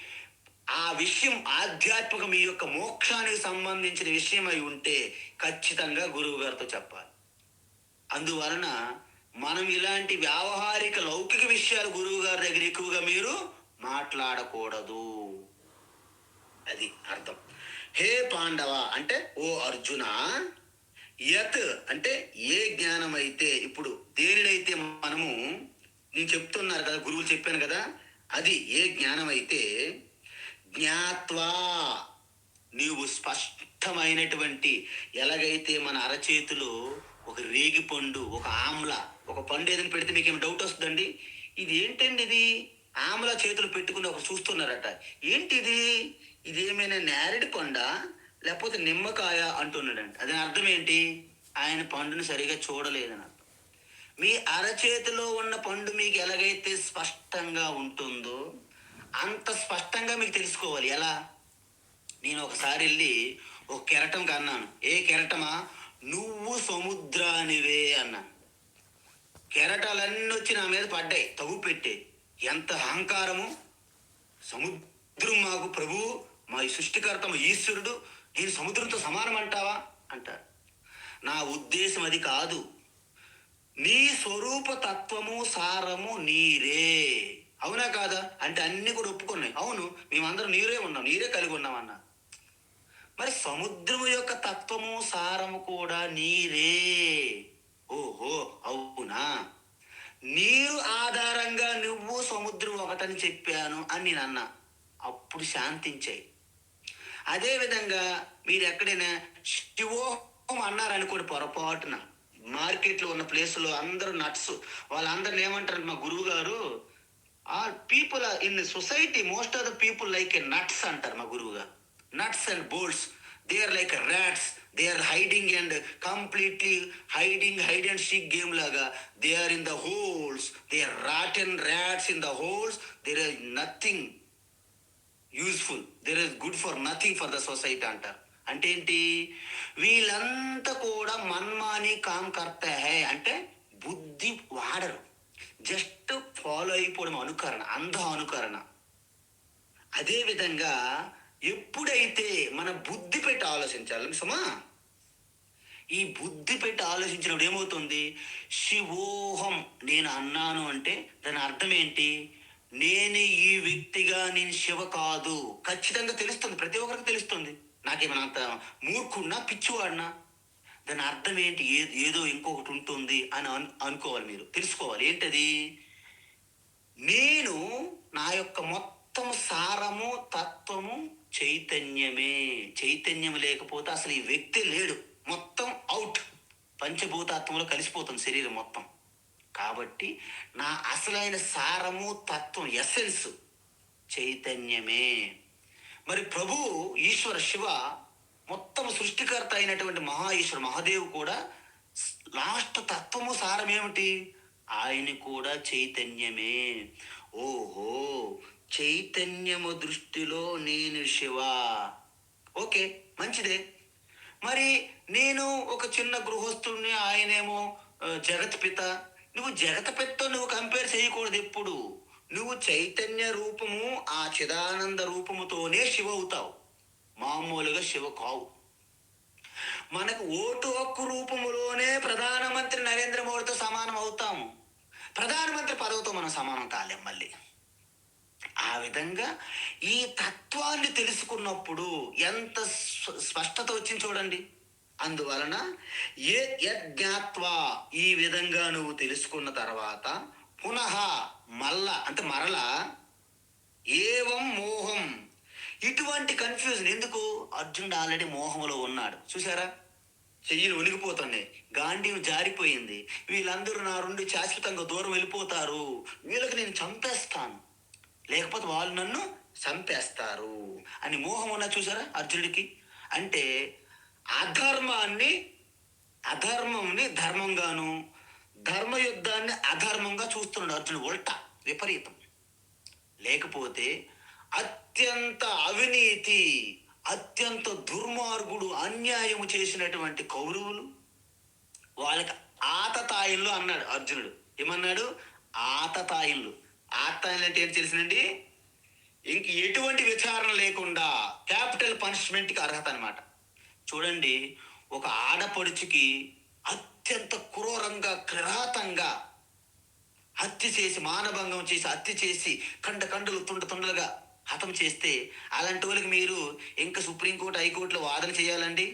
Speaker 1: ఆ విషయం ఆధ్యాత్మిక మీ యొక్క మోక్షానికి సంబంధించిన విషయం అయి ఉంటే ఖచ్చితంగా గురువు గారితో చెప్పాలి. అందువలన మనం ఇలాంటి వ్యావహారిక లౌకిక విషయాలు గురువు గారి దగ్గర ఎక్కువగా మీరు మాట్లాడకూడదు. అది అర్థం. హే పాండవ అంటే ఓ అర్జున, యత్ అంటే ఏ జ్ఞానం అయితే, ఇప్పుడు దేనినైతే మనము, నేను చెప్తున్నారు కదా, గురువులు చెప్పాను కదా, అది ఏ జ్ఞానం అయితే జ్ఞాత్వా నీవు స్పష్టమైనటువంటి, ఎలాగైతే మన అరచేతిలో ఒక రేగి పండు, ఒక ఆమ్ల, ఒక పండు ఏదైనా పెడితే మీకు ఏమి డౌట్ వస్తుందండి? ఇది ఏంటండి, ఇది ఆమ్ల చేతులు పెట్టుకుని ఒక చూస్తున్నారట, ఏంటిది, ఇదేమైనా నేరేడు పండ లేకపోతే నిమ్మకాయ అంటున్నాడంట. అది అర్థం ఏంటి? ఆయన పండుని సరిగా చూడలేదని అర్థం. మీ అరచేతిలో ఉన్న పండు మీకు ఎలాగైతే స్పష్టంగా ఉంటుందో అంత స్పష్టంగా మీకు తెలుసుకోవాలి. ఎలా? నేను ఒకసారి వెళ్ళి ఒక కెరటం కన్నాను. ఏ కెరటమా? నువ్వు సముద్రానివే అన్నాను. కెరటాలన్నీ వచ్చి నా మీద పడ్డాయి, తగు పెట్టే. ఎంత అహంకారము! సముద్రం మాకు ప్రభువు, మా సృష్టికర్త, మా ఈశ్వరుడు, నేను సముద్రంతో సమానం అంటావా అంటారు. నా ఉద్దేశం అది కాదు. నీ స్వరూప తత్వము సారము నీరే. అవునా కాదా అంటే అన్ని కూడా ఒప్పుకున్నాయి. అవును, మేమందరం నీరే ఉన్నాం, నీరే కలిగి ఉన్నాం అన్న. మరి సముద్రము యొక్క తత్వము సారము కూడా నీరే. ఓహో, అవునా? నీరు ఆధారంగా నువ్వు సముద్రం ఒకటని చెప్పాను అని నేను అన్నా. అప్పుడు శాంతించాయి. అదేవిధంగా మీరు ఎక్కడైనా శివోహం అన్నారనుకోండి, పొరపాటున మార్కెట్లో ఉన్న ప్లేసులో అందరూ నట్స్, వాళ్ళందరిని ఏమంటారు? మా గురువు గారు, all people in society, most of the people like a nuts అంటారు మా గురువు గారు. Nuts and bolts, they are like rats, they are hiding and completely hiding, hide and seek game లాగా. They are in the holes, they are rotten rats in the holes, there are nothing useful, there is good for nothing for the society అంటారు. అంటే ఏంటి? వీళ్ళంతా కూడా మన్మాని com కర్తా high అంటే బుద్ధి వాడరు, just follow అయిపోవడం, అనుకరణ, అంధ అనుకరణ. అదేవిధంగా ఎప్పుడైతే మన బుద్ధి పెట్టి ఆలోచించాలి సుమా, ఈ బుద్ధి పెట్టి ఆలోచించినప్పుడు ఏమవుతుంది? శివోహం నేను అన్నాను అంటే దాని అర్థం ఏంటి? నేను ఈ వ్యక్తిగా, నేను శివ కాదు. ఖచ్చితంగా తెలుస్తుంది, ప్రతి ఒక్కరికి తెలుస్తుంది. నాకేమైనా అంత మూర్ఖుడినా, పిచ్చివాడినా? దాని అర్థం ఏంటి? ఏదో ఇంకొకటి ఉంటుంది అని అనుకోవాలి. మీరు తెలుసుకోవాలి. ఏంటది? నేను నా యొక్క మొత్తం సారము తత్వము చైతన్యమే. చైతన్యం లేకపోతే అసలు ఈ వ్యక్తి లేడు, మొత్తం అవుట్. పంచభూతాత్మంలో కలిసిపోతుంది శరీరం మొత్తం. కాబట్టి నా అసలైన సారము తత్వం, ఎసెన్స్ చైతన్యమే. మరి ప్రభు ఈశ్వర శివ మొత్తం సృష్టికర్త అయినటువంటి మహా ఈశ్వర మహాదేవు కూడా లాస్ట్ తత్వము సారం ఏమిటి? ఆయన కూడా చైతన్యమే. ఓహో, చైతన్యము దృష్టిలో నేను శివ. ఓకే, మంచిదే. మరి నేను ఒక చిన్న గృహస్థుడిని, ఆయనేమో జగత్ పిత. నువ్వు జగత్ పితతో నువ్వు కంపేర్ చేయకూడదు ఎప్పుడు. నువ్వు చైతన్య రూపము, ఆ చిదానంద రూపముతోనే శివ అవుతావు, మామూలుగా శివ కావు. మనకు ఓటు హక్కు రూపములోనే ప్రధానమంత్రి నరేంద్ర మోడీతో సమానం అవుతాము, ప్రధానమంత్రి పదవితో మనం సమానం కాలేం మళ్ళీ. ఆ విధంగా ఈ తత్వాన్ని తెలుసుకున్నప్పుడు ఎంత స్పష్టత వచ్చింది చూడండి. అందువలన యజ్ఞాత్వా, ఈ విధంగా నువ్వు తెలుసుకున్న తర్వాత, పునః మళ్ళా అంటే మరలా, ఏవం మోహం, ఇటువంటి కన్ఫ్యూజన్ ఎందుకు? అర్జునుడు ఆల్రెడీ మోహంలో ఉన్నాడు. చూసారా, చెయ్యిలు ఉనిగిపోతున్నాయి, గాంధీవి జారిపోయింది, వీళ్ళందరూ నా నుండి శాశ్వతంగా దూరం వెళ్ళిపోతారు, వీళ్ళకి నేను చంపేస్తాను, లేకపోతే వాళ్ళు నన్ను చంపేస్తారు అని మోహం ఉన్నా. చూసారా అర్జునుడికి? అంటే అధర్మంని ధర్మంగాను, ధర్మయుద్ధాన్ని అధర్మంగా చూస్తున్నాడు అర్జునుడు. ఉల్టా, విపరీతం. లేకపోతే అత్యంత అవినీతి, అత్యంత దుర్మార్గుడు, అన్యాయము చేసినటువంటి కౌరవులు, వాళ్ళకి ఆతతాయిల్లో అన్నాడు అర్జునుడు. ఏమన్నాడు? ఆతతాయిళ్ళు. ఆతతాయిలు అంటే ఏం తెలిసినండి? ఇంక ఎటువంటి విచారణ లేకుండా క్యాపిటల్ పనిష్మెంట్కి అర్హత అనమాట. చూడండి, ఒక ఆడపడుచుకి అత్యంత క్రూరంగా, కిరాతంగా హత్య చేసి, మానభంగం చేసి, హత్య చేసి, కండలు తుండలుగా హతం చేస్తే, అలాంటి వాళ్ళకి మీరు ఇంకా సుప్రీంకోర్టు, హైకోర్టులో వాదన చేయాలండి?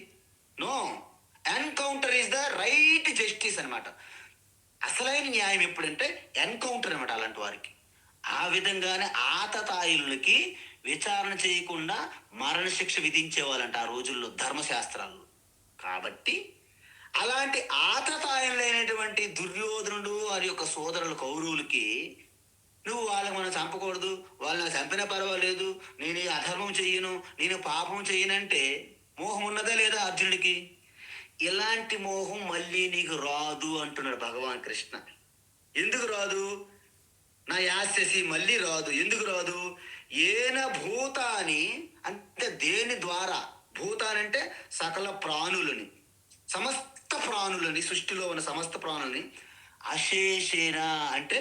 Speaker 1: No. Encounter is the right justice అనమాట. అసలైన న్యాయం ఎప్పుడంటే ఎన్కౌంటర్ అనమాట అలాంటి వారికి. ఆ విధంగానే ఆతతాయిలకి విచారణ చేయకుండా మరణశిక్ష విధించేవాళ్ళంట ఆ రోజుల్లో ధర్మశాస్త్రాల్లో. కాబట్టి అలాంటి ఆతతాయిలైనటువంటి దుర్యోధనుడు వారి యొక్క సోదరులు కౌరవులకి నువ్వు వాళ్ళకి మనం చంపకూడదు, వాళ్ళని చంపినా పర్వాలేదు, నేను ఈ అధర్మం చెయ్యను, నేను పాపం చెయ్యనంటే మోహం ఉన్నదా లేదా అర్జునుడికి? ఇలాంటి మోహం మళ్ళీ నీకు రాదు అంటున్నాడు భగవాన్ కృష్ణ. ఎందుకు రాదు? నా యాస్యసి మళ్ళీ రాదు. ఎందుకు రాదు? ఏన భూతాని అంటే దేని ద్వారా? భూతానంటే సకల ప్రాణులని, సమస్త ప్రాణులని, సృష్టిలో ఉన్న సమస్త ప్రాణులని, అశేషేన అంటే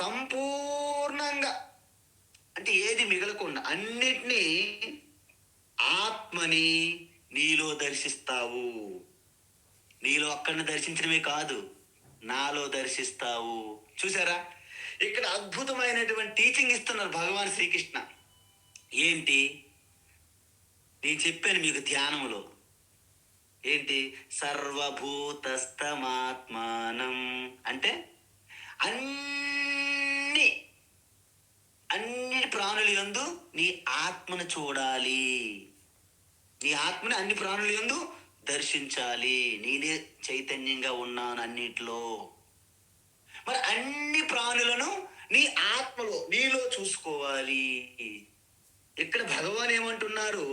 Speaker 1: సంపూర్ణంగా, అంటే ఏది మిగలకుండా అన్నిటినీ ఆత్మని నీలో దర్శిస్తావు. నీలో అక్కడిని దర్శించడమే కాదు, నాలో దర్శిస్తావు. చూసారా, ఇక్కడ అద్భుతమైనటువంటి టీచింగ్ ఇస్తున్నారు భగవాన్ శ్రీకృష్ణ. ఏంటి? నేను చెప్పాను మీకు ధ్యానములో. ఏంటి? సర్వభూతస్థమాత్మానం అంటే అన్ని అన్ని ప్రాణుల యందు నీ ఆత్మను చూడాలి. నీ ఆత్మని అన్ని ప్రాణుల యందు దర్శించాలి. నేనే చైతన్యంగా ఉన్నాను అన్నిట్లో. మరి అన్ని ప్రాణులను నీ ఆత్మలో, నీలో చూసుకోవాలి. ఇక్కడ భగవాన్ ఏమంటున్నారు?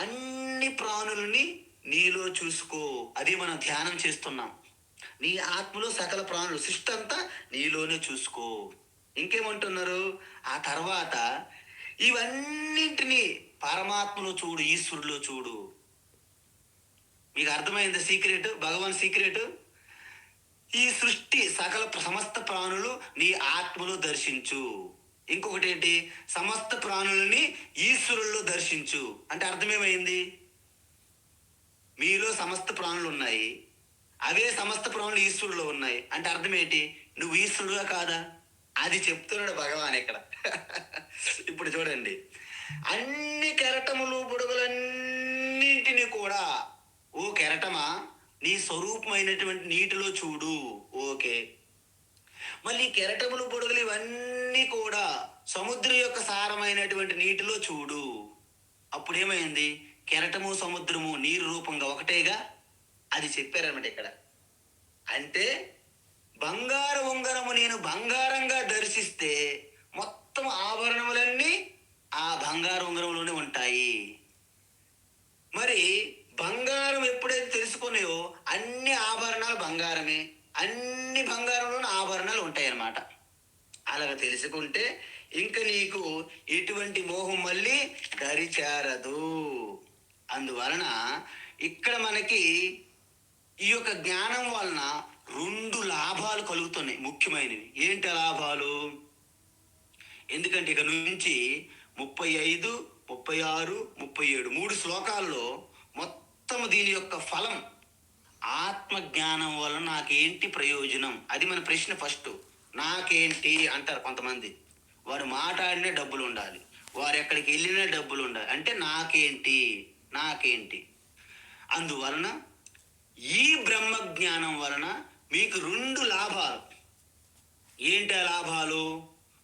Speaker 1: అన్ని ప్రాణులని నీలో చూసుకో. అది మనం ధ్యానం చేస్తున్నాం. నీ ఆత్మలో సకల ప్రాణులు, సృష్టి అంతా నీలోనే చూసుకో. ఇంకేమంటున్నారు? ఆ తర్వాత ఇవన్నింటినీ పరమాత్మలో చూడు, ఈశ్వరులో చూడు. మీకు అర్థమైంది సీక్రెట్, భగవాన్ సీక్రెట్? ఈ సృష్టి సకల సమస్త ప్రాణులు నీ ఆత్మలో దర్శించు. ఇంకొకటి ఏంటి? సమస్త ప్రాణులని ఈశ్వరుల్లో దర్శించు. అంటే అర్థమేమైంది? మీలో సమస్త ప్రాణులు ఉన్నాయి, అవే సమస్త ప్రాణులు ఈశ్వరులో ఉన్నాయి. అంటే అర్థం ఏంటి? నువ్వు ఈశ్వరుడుగా కాదా? అది చెప్తున్నాడు భగవాన్ ఇక్కడ. ఇప్పుడు చూడండి, అన్ని కెరటములు బుడగలన్నింటినీ కూడా, ఓ కెరటమా నీ స్వరూపమైనటువంటి నీటిలో చూడు. ఓకే. మళ్ళీ కెరటములు బుడగలు ఇవన్నీ కూడా సముద్రం యొక్క సారమైనటువంటి నీటిలో చూడు. అప్పుడేమైంది? కెరటము సముద్రము నీరు రూపంగా ఒకటేగా. అది చెప్పారన్నమాట ఇక్కడ. అంటే బంగారు ఉంగరము నేను బంగారంగా దర్శిస్తే మొత్తం ఆభరణములన్నీ ఆ బంగారు ఉంగరంలోనే ఉంటాయి. మరి బంగారం ఎప్పుడైతే తెలుసుకున్నాయో అన్ని ఆభరణాలు బంగారమే, అన్ని బంగారంలోని ఆభరణాలు ఉంటాయి అన్నమాట. అలాగ తెలుసుకుంటే ఇంక నీకు ఎటువంటి మోహం మళ్ళీ దరిచేరదు. అందువలన ఇక్కడ మనకి ఈ యొక్క జ్ఞానం వలన 2 లాభాలు కలుగుతున్నాయి, ముఖ్యమైనవి. ఏంటి ఆ లాభాలు? ఎందుకంటే ఇక నుంచి 35, 36, 37 3 శ్లోకాల్లో మొత్తం దీని యొక్క ఫలం, ఆత్మ జ్ఞానం వల్ల నాకేంటి ప్రయోజనం, అది మన ప్రశ్న. ఫస్ట్ నాకేంటి అంటారు కొంతమంది. వారు మాట్లాడినా డబ్బులు ఉండాలి, వారు ఎక్కడికి వెళ్ళినా డబ్బులు ఉండాలి. అంటే నాకేంటి, నాకేంటి. అందువలన ఈ బ్రహ్మ జ్ఞానం వలన మీకు 2 లాభాలు. ఏంటి ఆ లాభాలు?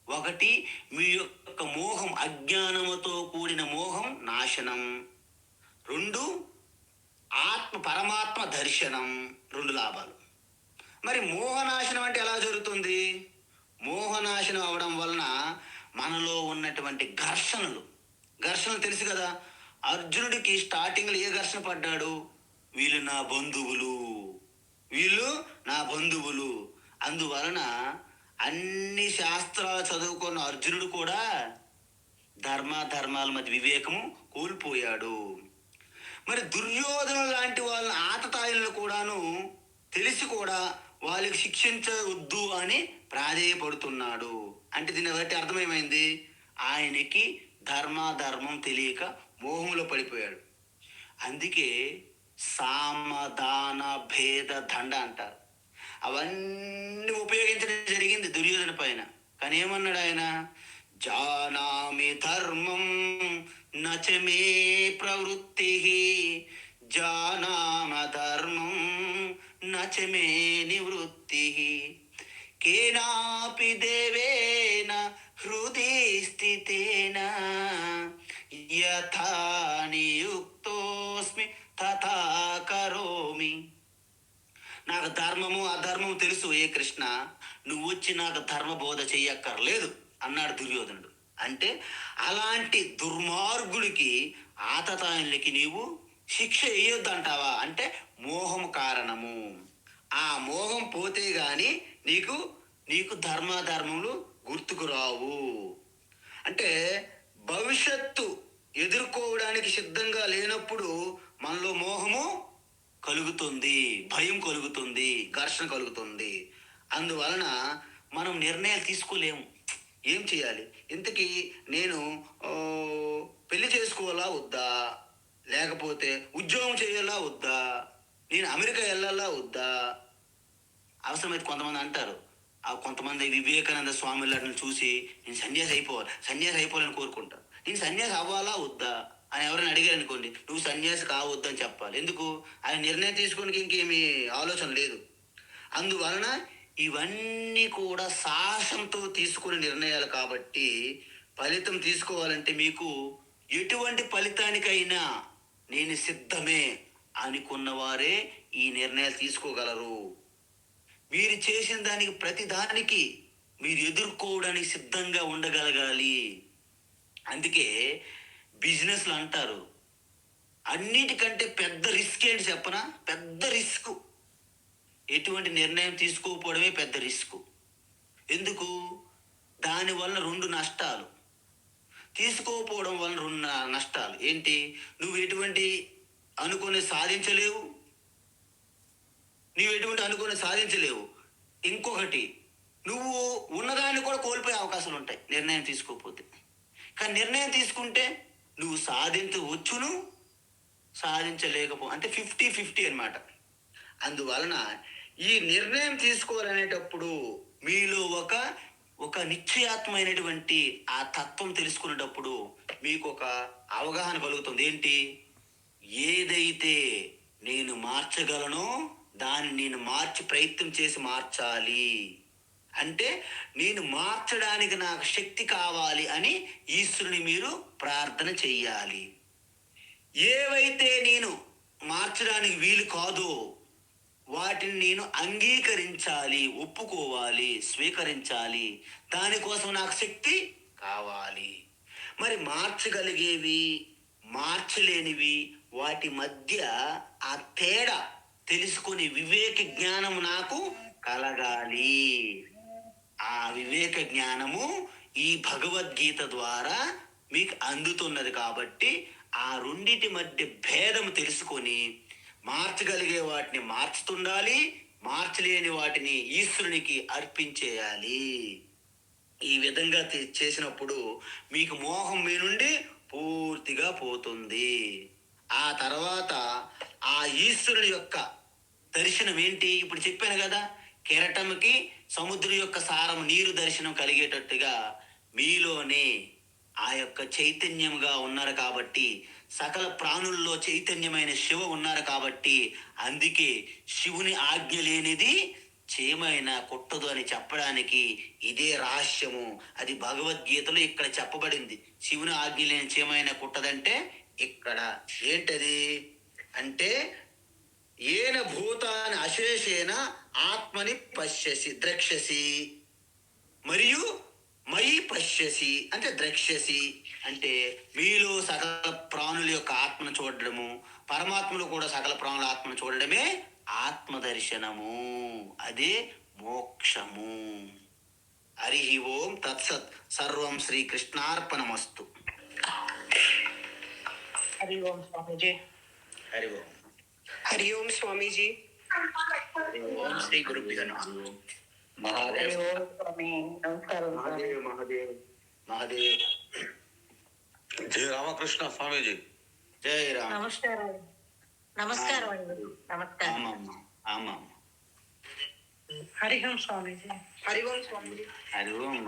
Speaker 1: ఒకటి, మీ యొక్క మోహం, అజ్ఞానముతో కూడిన మోహం నాశనం. 2, పరమాత్మ దర్శనం. 2 లాభాలు. మరి మోహనాశనం అంటే ఎలా జరుగుతుంది? మోహనాశనం అవడం వలన మనలో ఉన్నటువంటి ఘర్షణలు తెలుసు కదా. అర్జునుడికి స్టార్టింగ్లో ఏ ఘర్షణ పడ్డాడు? వీళ్ళు నా బంధువులు, వీళ్ళు నా బంధువులు. అందువలన అన్ని శాస్త్రాలు చదువుకున్న అర్జునుడు కూడా ధర్మాల మధ్య వివేకము కోల్పోయాడు. మరి దుర్యోధన లాంటి వాళ్ళ ఆతతాయిలను కూడాను తెలిసి కూడా వాళ్ళకి శిక్షించవద్దు అని ప్రాధేయపడుతున్నాడు. అంటే దీన్ని బట్టి అర్థమేమైంది? ఆయనకి ధర్మం తెలియక మోహంలో పడిపోయాడు. అందుకే సామధాన భేద దండ అంటారు. అవన్నీ ఉపయోగించడం జరిగింది దుర్యోధన పైన. కానీ ఏమన్నాడు ఆయన? జానామి ధర్మం నచమే ప్రవృత్తి, జానామ ధర్మం నచమే నివృత్తి, కేనాపి దేవేన హృది స్థితేన యథా నియుక్తోస్మి తథా కరోమి. నాకు ధర్మము అధర్మము తెలుసు ఏ కృష్ణ, నువ్వు వచ్చి నాకు ధర్మబోధ చెయ్యక్కర్లేదు అన్నాడు దుర్యోధనుడు. అంటే అలాంటి దుర్మార్గుడికి ఆతతాయులకి నీవు శిక్ష వేయొద్దంటావా? అంటే మోహం కారణము. ఆ మోహం పోతే గాని నీకు నీకు ధర్మాధర్మములు గుర్తుకు రావు. అంటే భవిష్యత్తు ఎదుర్కోవడానికి సిద్ధంగా లేనప్పుడు మనలో మోహము కలుగుతుంది, భయం కలుగుతుంది, ఘర్షణ కలుగుతుంది. అందువలన మనం నిర్ణయాలు తీసుకోలేము. ఏం చేయాలి? ఇంతకీ నేను పెళ్లి చేసుకోవాలా వద్దా, లేకపోతే ఉద్యోగం చేయాలా వద్దా, నేను అమెరికా వెళ్ళాలా వద్దా? అవసరమైతే కొంతమంది అంటారు, ఆ కొంతమంది వివేకానంద స్వామిలను చూసి నేను సన్యాసి అయిపోవాలని కోరుకుంటాను. నేను సన్యాసి అవ్వాలా వద్దా అని ఎవరైనా అడిగారు అనుకోండి, నువ్వు సన్యాసి కావద్దని చెప్పాలి. ఎందుకు? ఆయన నిర్ణయం తీసుకోవడానికి ఇంకేమీ ఆలోచన లేదు. అందువలన ఇవన్నీ కూడా సాహసంతో తీసుకునే నిర్ణయాలు కాబట్టి ఫలితం తీసుకోవాలంటే మీకు ఎటువంటి ఫలితానికైనా నేను సిద్ధమే అనుకున్న వారే ఈ నిర్ణయాలు తీసుకోగలరు. మీరు చేసిన దానికి ప్రతి దానికి మీరు ఎదుర్కోవడానికి సిద్ధంగా ఉండగలగాలి. అందుకే బిజినెస్లు అంటారు, అన్నిటికంటే పెద్ద రిస్క్ ఏంటి చెప్పనా? పెద్ద రిస్క్ ఎటువంటి నిర్ణయం తీసుకోకపోవడమే పెద్ద రిస్క్. ఎందుకు? దానివల్ల 2 నష్టాలు, తీసుకోకపోవడం వల్ల 2 నష్టాలు. ఏంటి? నువ్వు ఎటువంటి అనుకుని సాధించలేవు, ఇంకొకటి, నువ్వు ఉన్నదాన్ని కూడా కోల్పోయే అవకాశాలు ఉంటాయి నిర్ణయం తీసుకోకపోతే. కానీ నిర్ణయం తీసుకుంటే నువ్వు సాధించవచ్చును, అంటే 50-50 అన్నమాట. అందువలన ఈ నిర్ణయం తీసుకోవాలనేటప్పుడు మీలో ఒక నిశ్చయాత్మైనటువంటి ఆ తత్వం తెలుసుకునేటప్పుడు మీకు ఒక అవగాహన కలుగుతుంది. ఏంటి? ఏదైతే నేను మార్చగలనో దాన్ని నేను ప్రయత్నం చేసి మార్చాలి. అంటే నేను మార్చడానికి నాకు శక్తి కావాలి అని ఈశ్వరుని మీరు ప్రార్థన చెయ్యాలి. ఏవైతే నేను మార్చడానికి వీలు కాదో వాటిని నేను అంగీకరించాలి, ఒప్పుకోవాలి, స్వీకరించాలి. దానికోసం నాకు శక్తి కావాలి. మరి మార్చగలిగేవి, మార్చలేనివి, వాటి మధ్య ఆ తేడా తెలుసుకుని వివేక జ్ఞానం నాకు కలగాలి. ఆ వివేక జ్ఞానము ఈ భగవద్గీత ద్వారా మీకు అందుతున్నది. కాబట్టి ఆ రెండిటి మధ్య భేదం తెలుసుకొని మార్చగలిగే వాటిని మార్చుతుండాలి, మార్చలేని వాటిని ఈశ్వరునికి అర్పించేయాలి. ఈ విధంగా చేసినప్పుడు మీకు మోహం మీ నుండి పూర్తిగా పోతుంది. ఆ తర్వాత ఆ ఈశ్వరుని యొక్క దర్శనం ఏంటి? ఇప్పుడు చెప్పాను కదా, కెరటంకి సముద్రం యొక్క సారం నీరు దర్శనం కలిగేటట్టుగా మీలోనే ఆ యొక్క చైతన్యంగా ఉన్నారు. కాబట్టి సకల ప్రాణుల్లో చైతన్యమైన శివ ఉన్నారు. కాబట్టి అందుకే శివుని ఆజ్ఞ లేనిది చేమైనా కుట్టదు అని చెప్పడానికి ఇదే రహస్యము. అది భగవద్గీతలో ఇక్కడ చెప్పబడింది. శివుని ఆజ్ఞ లేని చేమైనా కుట్టదంటే ఇక్కడ ఏంటది అంటే, ఏన భూతాన్ని అశేషేన ఆత్మని పశ్యసి ద్రక్ష్యసి, మరియు మయి పశ్యసి అంటే ద్రక్ష్యసి. అంటే మీలో సకల ప్రాణుల యొక్క ఆత్మను చూడడము, పరమాత్మలో కూడా సకల ప్రాణుల ఆత్మను చూడడమే ఆత్మ దర్శనము. అదే మోక్షము. హరి ఓం తత్సత్. సర్వం శ్రీకృష్ణార్పణమస్తు.
Speaker 3: हरि ओम स्वामी जी.
Speaker 1: హరి ఓం.
Speaker 3: हरि ओम स्वामी जी.
Speaker 1: హరి ఓం. శ్రీ గురుభ్యో నమః.
Speaker 3: हरि
Speaker 1: మహాదేవ్
Speaker 3: ओम स्वामी. नमस्कार.
Speaker 1: మహాదేవ్ మహాదేవ్ మహాదేవ్.
Speaker 4: జయ రామకృష్ణ స్వామీజీ.
Speaker 1: జై రామ్.
Speaker 3: नमस्कार. नमस्कार. नमस्कार.
Speaker 1: ఆమమ్మ ఆమమ్మ.
Speaker 3: हरि ओम स्वामी जी. हरि ओम स्वामी जी.
Speaker 1: హరి ఓం.